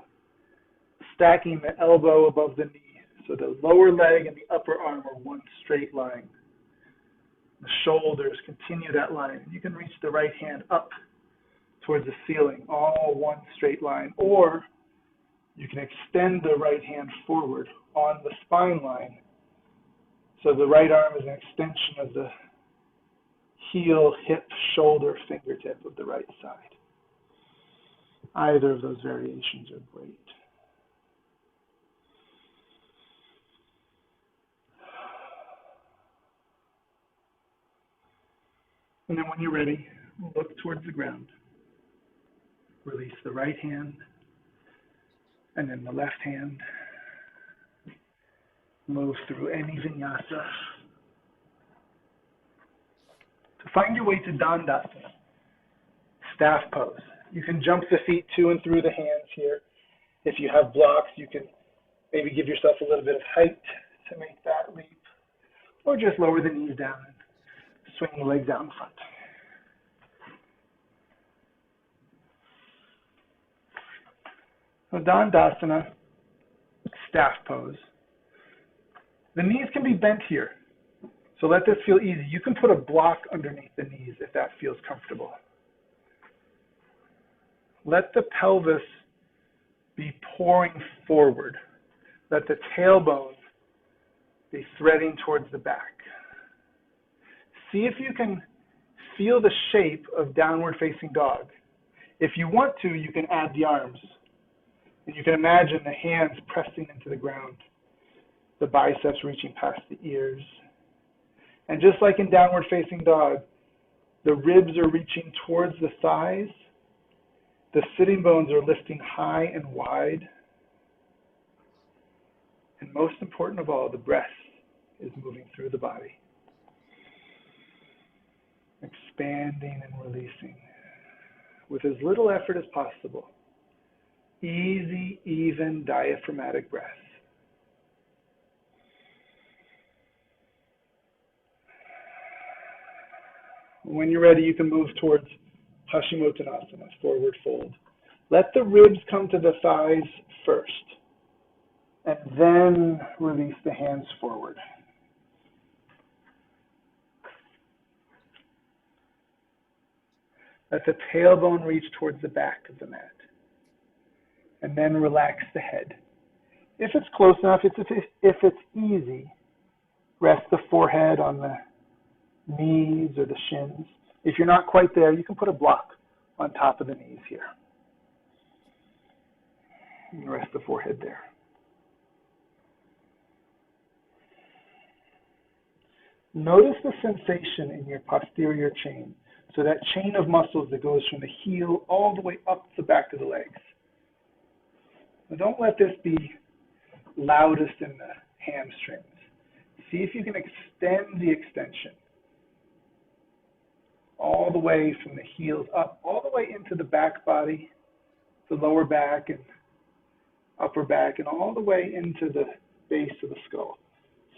Stacking the elbow above the knee, so the lower leg and the upper arm are one straight line. The shoulders continue that line. You can reach the right hand up towards the ceiling, all one straight line, or you can extend the right hand forward on the spine line. So the right arm is an extension of the heel, hip, shoulder, fingertip of the right side. Either of those variations are great. And then when you're ready, look towards the ground. Release the right hand, and then the left hand. Move through any vinyasa. To find your way to Dandasana, staff pose. You can jump the feet to and through the hands here. If you have blocks, you can maybe give yourself a little bit of height to make that leap, or just lower the knees down and swing the legs out in front. So Dandasana, staff pose. The knees can be bent here, so let this feel easy. You can put a block underneath the knees if that feels comfortable. Let the pelvis be pouring forward. Let the tailbone be threading towards the back. See if you can feel the shape of downward facing dog. If you want to, you can add the arms. And you can imagine the hands pressing into the ground, the biceps reaching past the ears. And just like in downward facing dog, the ribs are reaching towards the thighs. The sitting bones are lifting high and wide. And most important of all, the breath is moving through the body. Expanding and releasing with as little effort as possible. Easy, even diaphragmatic breath. When you're ready, you can move towards Paschimottanasana, forward fold. Let the ribs come to the thighs first, and then release the hands forward. Let the tailbone reach towards the back of the mat, and then relax the head. If it's close enough, if it's easy, rest the forehead on the knees or the shins. If you're not quite there, you can put a block on top of the knees here. And rest the forehead there. Notice the sensation in your posterior chain. So that chain of muscles that goes from the heel all the way up the back of the legs. Now don't let this be loudest in the hamstrings. See if you can extend the extension all the way from the heels up, all the way into the back body, the lower back, and upper back, and all the way into the base of the skull.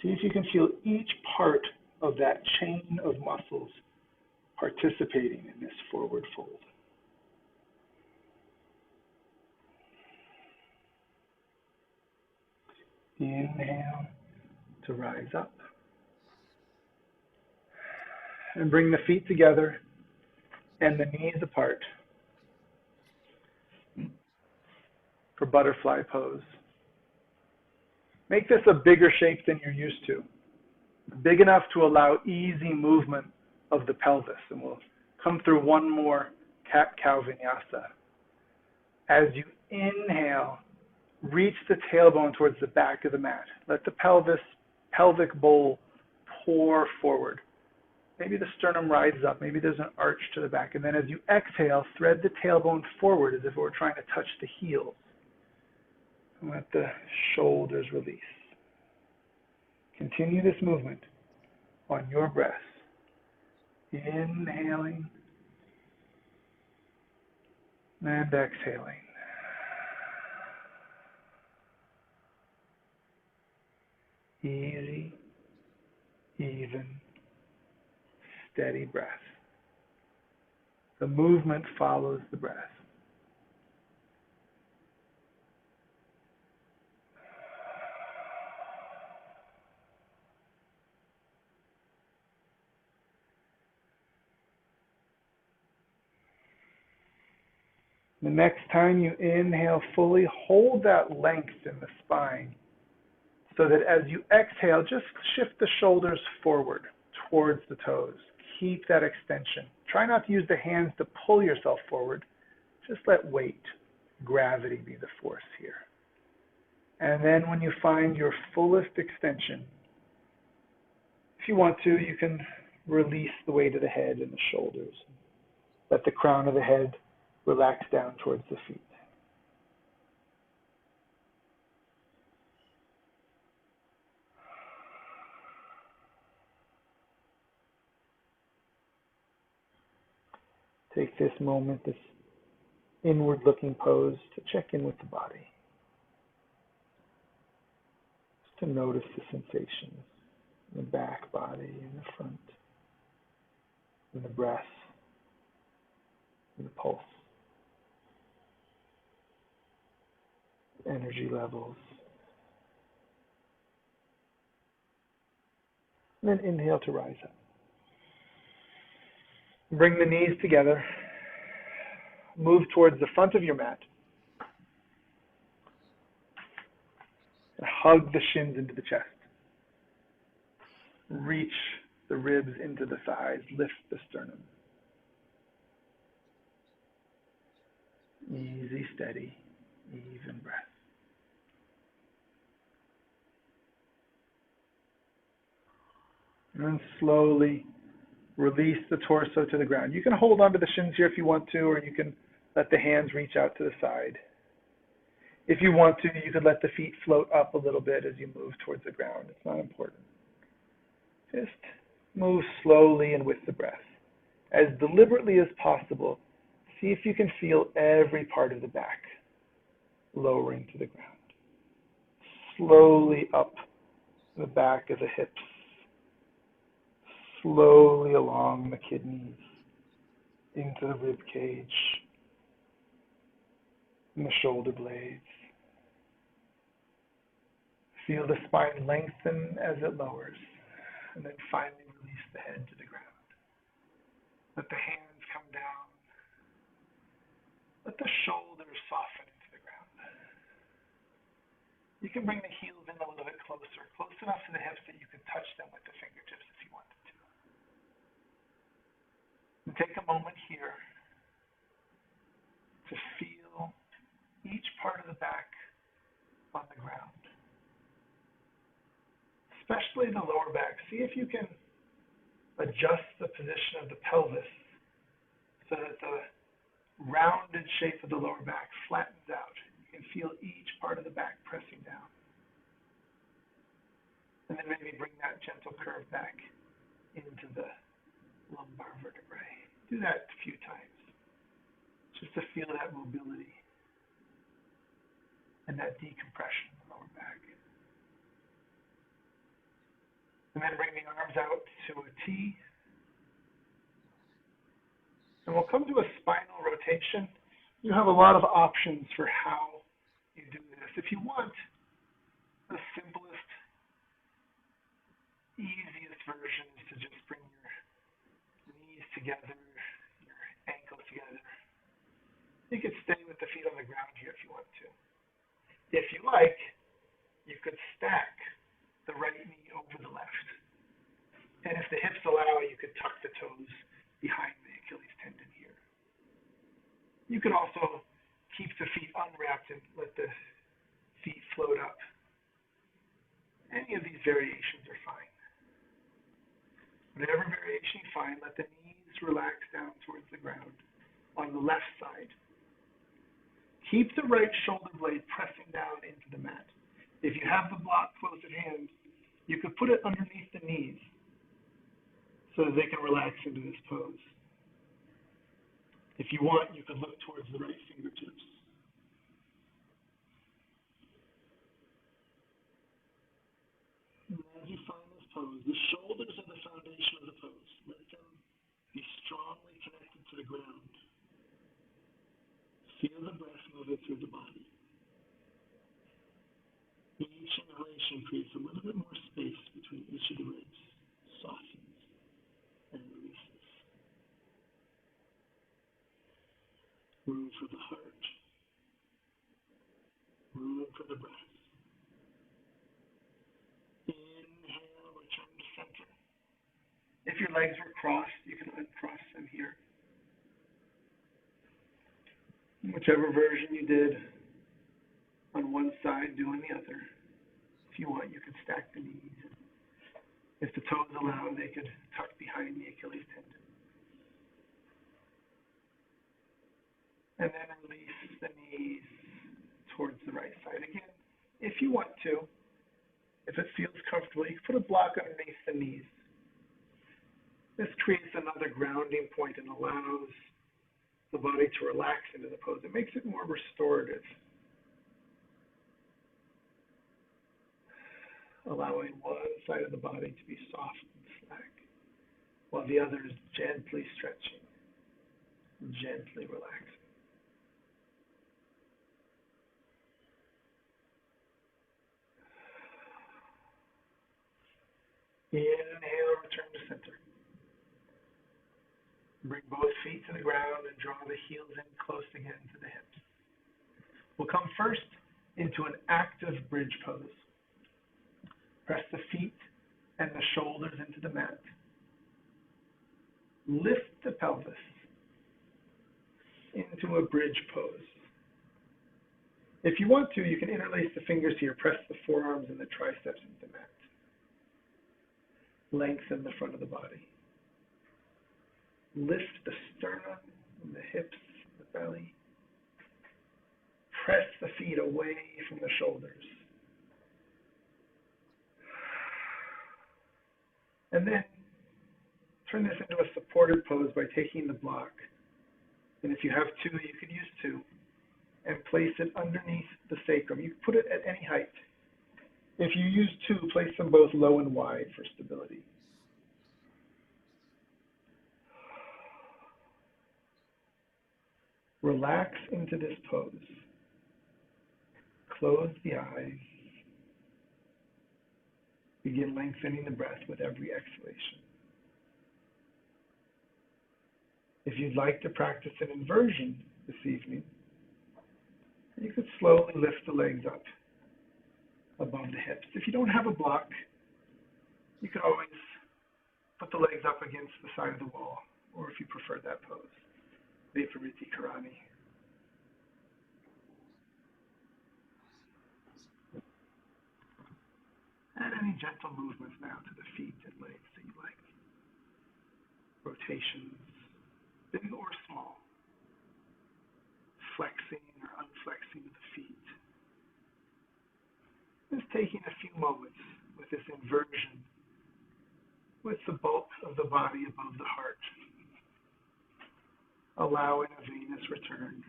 See if you can feel each part of that chain of muscles participating in this forward fold. Inhale to rise up. And bring the feet together and the knees apart for butterfly pose. Make this a bigger shape than you're used to. Big enough to allow easy movement of the pelvis. And we'll come through one more cat-cow vinyasa. As you inhale, reach the tailbone towards the back of the mat. Let the pelvic bowl pour forward. Maybe the sternum rises up. Maybe there's an arch to the back. And then as you exhale, thread the tailbone forward as if it were trying to touch the heels. And let the shoulders release. Continue this movement on your breath. Inhaling and exhaling. Easy, even, steady breath. The movement follows the breath. The next time you inhale fully, hold that length in the spine so that as you exhale, just shift the shoulders forward towards the toes. Keep that extension. Try not to use the hands to pull yourself forward. Just let weight, gravity be the force here. And then when you find your fullest extension, if you want to, you can release the weight of the head and the shoulders. Let the crown of the head relax down towards the feet. Take this moment, this inward-looking pose, to check in with the body. Just to notice the sensations in the back body, in the front, in the breath, in the pulse, energy levels. And then inhale to rise up. Bring the knees together. Move towards the front of your mat. And hug the shins into the chest. Reach the ribs into the thighs. Lift the sternum. Easy, steady, even breath. And then slowly release the torso to the ground. You can hold onto the shins here if you want to, or you can let the hands reach out to the side. If you want to, you could let the feet float up a little bit as you move towards the ground. It's not important. Just move slowly and with the breath. As deliberately as possible, see if you can feel every part of the back lowering to the ground. Slowly up the back of the hips. Slowly along the kidneys, into the rib cage, and the shoulder blades. Feel the spine lengthen as it lowers, and then finally release the head to the ground. Let the hands come down. Let the shoulders soften into the ground. You can bring the heels in a little bit closer, close enough to the hips that you can touch them with the fingertips if you wanted to. And take a moment here to feel each part of the back on the ground, especially the lower back. See if you can adjust the position of the pelvis so that the rounded shape of the lower back flattens out. You can feel each part of the back pressing down. And then maybe bring that gentle curve back into the lumbar vertebrae. Do that a few times, just to feel that mobility. and that decompression in the lower back. And then bring the arms out to a T. And we'll come to a spinal rotation. You have a lot of options for how you do this. If you want the simplest, easiest version is to just bring your knees together, your ankles together. You could stay with the feet on the ground here if you want to. If you like, you could stack the right knee over the left. And if the hips allow, you could tuck the toes behind the Achilles tendon here. You could also keep the feet unwrapped and let the feet float up. Any of these variations are fine. Whatever variation you find, let the knees relax down towards the ground on the left side. Keep the right shoulder blade pressing down into the mat. If you have the block close at hand, you could put it underneath the knees so that they can relax into this pose. If you want, you could look towards the right fingertips. And as you find this pose, the shoulders are the foundation of the pose. Let them be strongly connected to the ground. Feel the breath moving through the body. Each inhalation creates a little bit more space between each of the ribs, softens and releases. Room for the heart. Room for the breath. Inhale, return to center. If your legs were crossed, you can uncross them here. Whichever version you did on one side, do on the other. If you want, you could stack the knees. If the toes allow, they could tuck behind the Achilles tendon. And then release the knees towards the right side. Again, if you want to, if it feels comfortable, you can put a block underneath the knees. This creates another grounding point and allows the body to relax into the pose. It makes it more restorative, allowing one side of the body to be soft and slack, while the other is gently stretching, gently relaxing. Inhale, return to center. Bring both feet to the ground and draw the heels in close again to the hips. We'll come first into an active bridge pose. Press the feet and the shoulders into the mat. Lift the pelvis into a bridge pose. If you want to, you can interlace the fingers here. Press the forearms and the triceps into the mat. Lengthen the front of the body. Lift the sternum and the hips, the belly. Press the feet away from the shoulders. And then turn this into a supported pose by taking the block. And if you have two, you could use two. And place it underneath the sacrum. You can put it at any height. If you use two, place them both low and wide for stability. Relax into this pose. Close the eyes. Begin lengthening the breath with every exhalation. If you'd like to practice an inversion this evening, you could slowly lift the legs up above the hips. If you don't have a block, you could always put the legs up against the side of the wall, or if you prefer that pose, Vipariti Karani. Add any gentle movements now to the feet and legs that you like. Rotations, big or small. Flexing or unflexing of the feet. Just taking a few moments with this inversion, with the bulk of the body above the heart, allowing a venous return.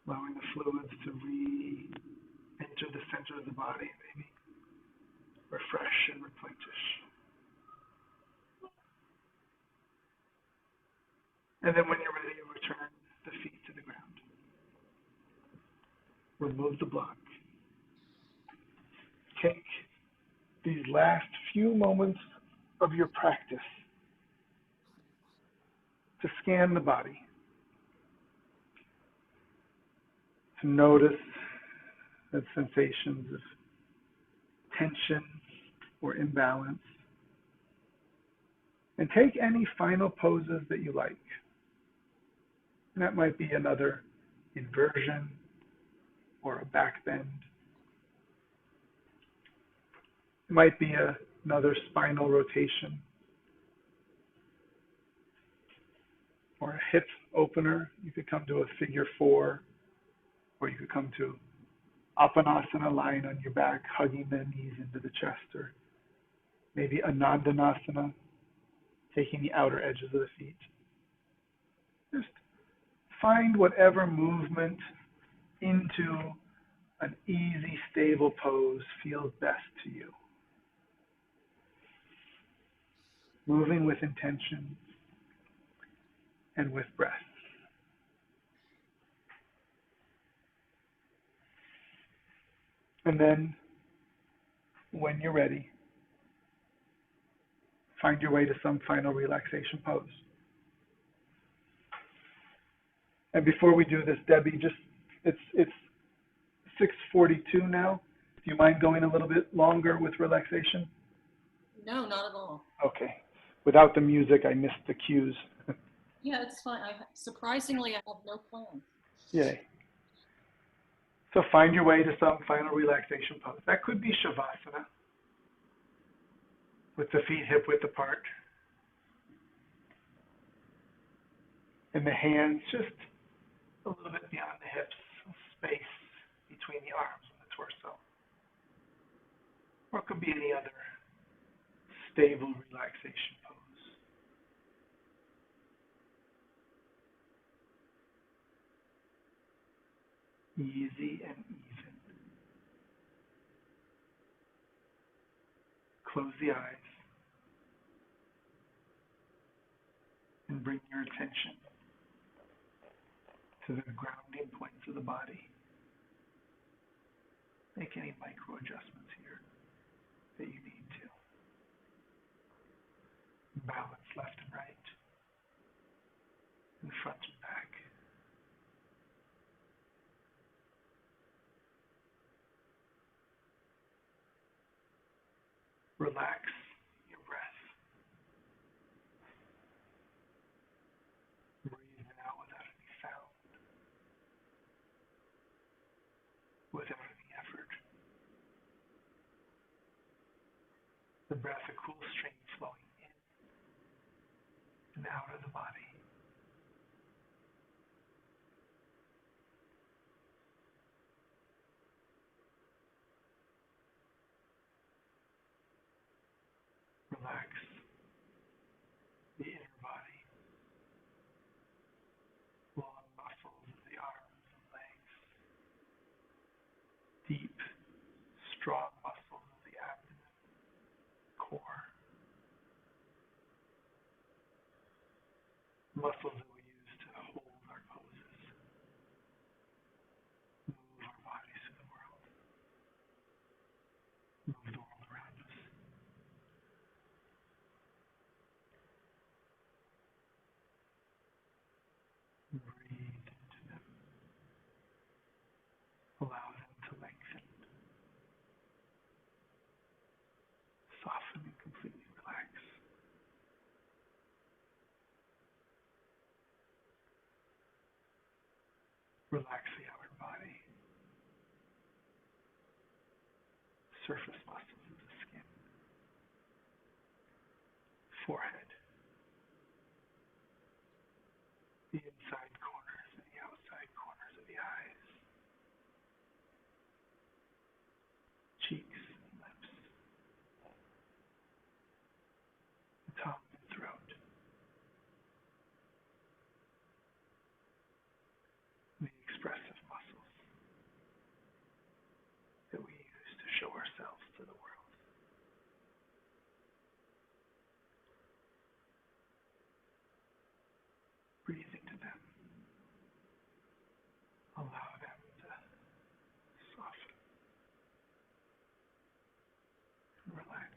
allowing the fluids to re-enter the center of the body, maybe refresh and replenish. And then when you're ready, return the feet to the ground. Remove the block. Take these last few moments of your practice to scan the body, to notice the sensations of tension or imbalance, and take any final poses that you like. And that might be another inversion or a back bend. It might be another spinal rotation or a hip opener. You could come to a figure 4, or you could come to Apanasana, lying on your back, hugging the knees into the chest, or maybe Anandanasana, taking the outer edges of the feet. Just find whatever movement into an easy, stable pose feels best to you. Moving with intention and with breath. And then, when you're ready, find your way to some final relaxation pose. And before we do this, Debbie, it's 6:42 now. Do you mind going a little bit longer with relaxation? No, not at all. Okay. Without the music, I missed the cues. Yeah, it's fine. Surprisingly, I have no plans. Yay. So find your way to some final relaxation pose. That could be Shavasana, with the feet hip width apart, and the hands just a little bit beyond the hips, space between the arms and the torso. Or it could be any other stable relaxation pose. Easy and even. Close the eyes and bring your attention to the grounding points of the body. Make any micro adjustments here that you need to. Balance left and right, and front and back. Relax your breath. Breathe out without any sound, without any effort. The breath, a cool stream flowing in and out of the body. Relax the inner body, long muscles of the arms and legs, deep, strong muscles of the abdomen, core, muscles that we use to hold our poses, move our bodies through the world, move the world around us. Breathe into them. Allow them to lengthen, soften, and completely relax. Relax the outer body, surface muscles of the skin, forehead, the inside corners and the outside corners of the eyes, cheeks and lips, the tongue and throat, the expressive muscles. breathing to them. Allow them to soften and relax.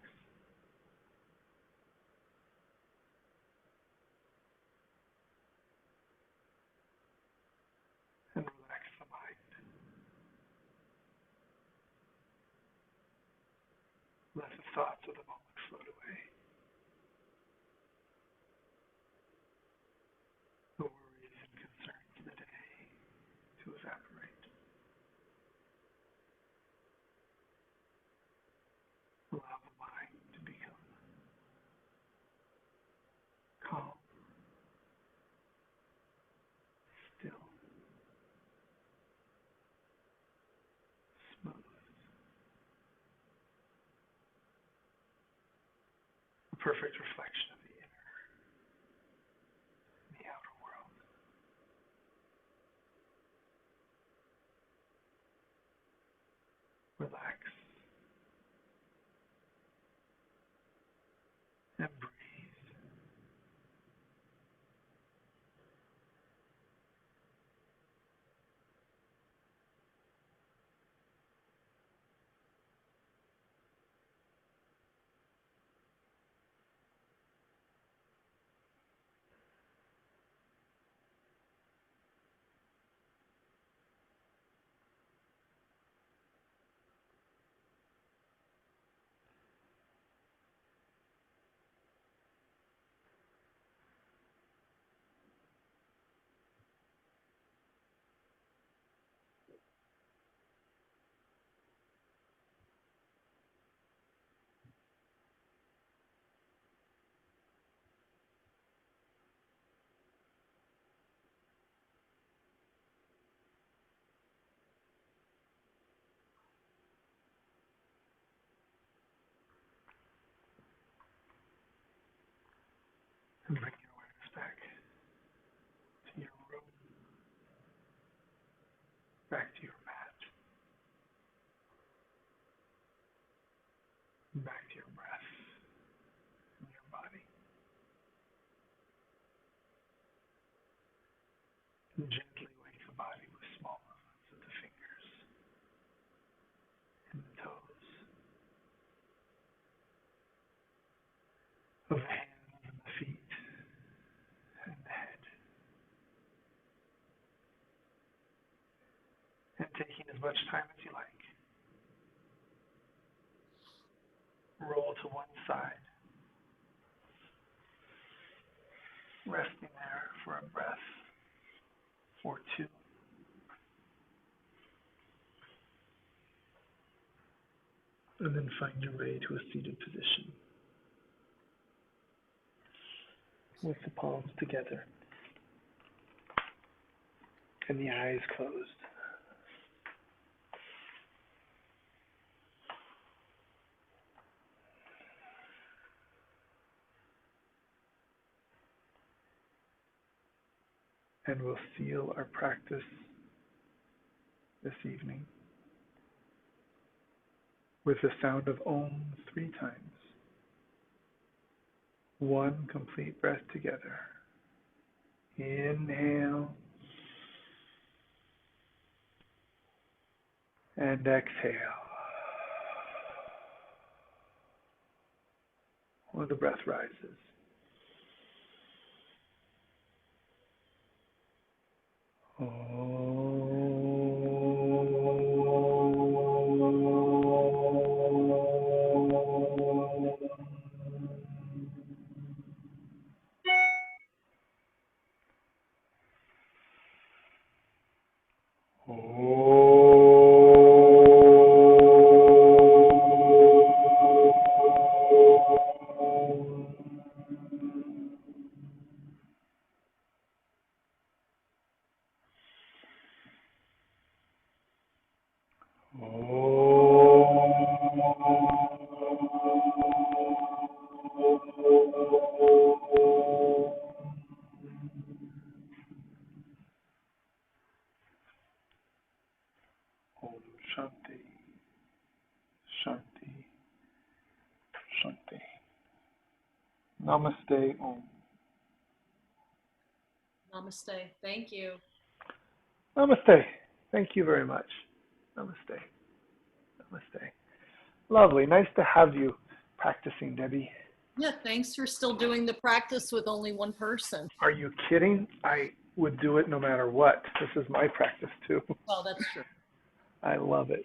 And relax the mind. Let the thoughts of the moment float away. The worries and concerns of the day to evaporate. Allow the mind to become calm, still, smooth. A perfect reflection of the inner and the outer world. Relax and breathe. And bring your awareness back to your room, back to your mat, back to your breath and your body. And gently wake the body with small movements of the fingers and the toes, of the hands and the feet and the head. And taking as much time as you like, roll to one side, resting there for a breath or two. And then find your way to a seated position with the palms together and the eyes closed. And we'll seal our practice this evening with the sound of Om 3 times. One complete breath together. Inhale and exhale. While the breath rises. Om Shanti, Shanti, Shanti. Namaste Om. Namaste. Namaste. Thank you. Namaste. Thank you very much. Namaste. Namaste. Lovely. Nice to have you practicing, Debbie. Yeah, thanks for still doing the practice with only one person. Are you kidding? I would do it no matter what. This is my practice too. Well, that's true. I love it.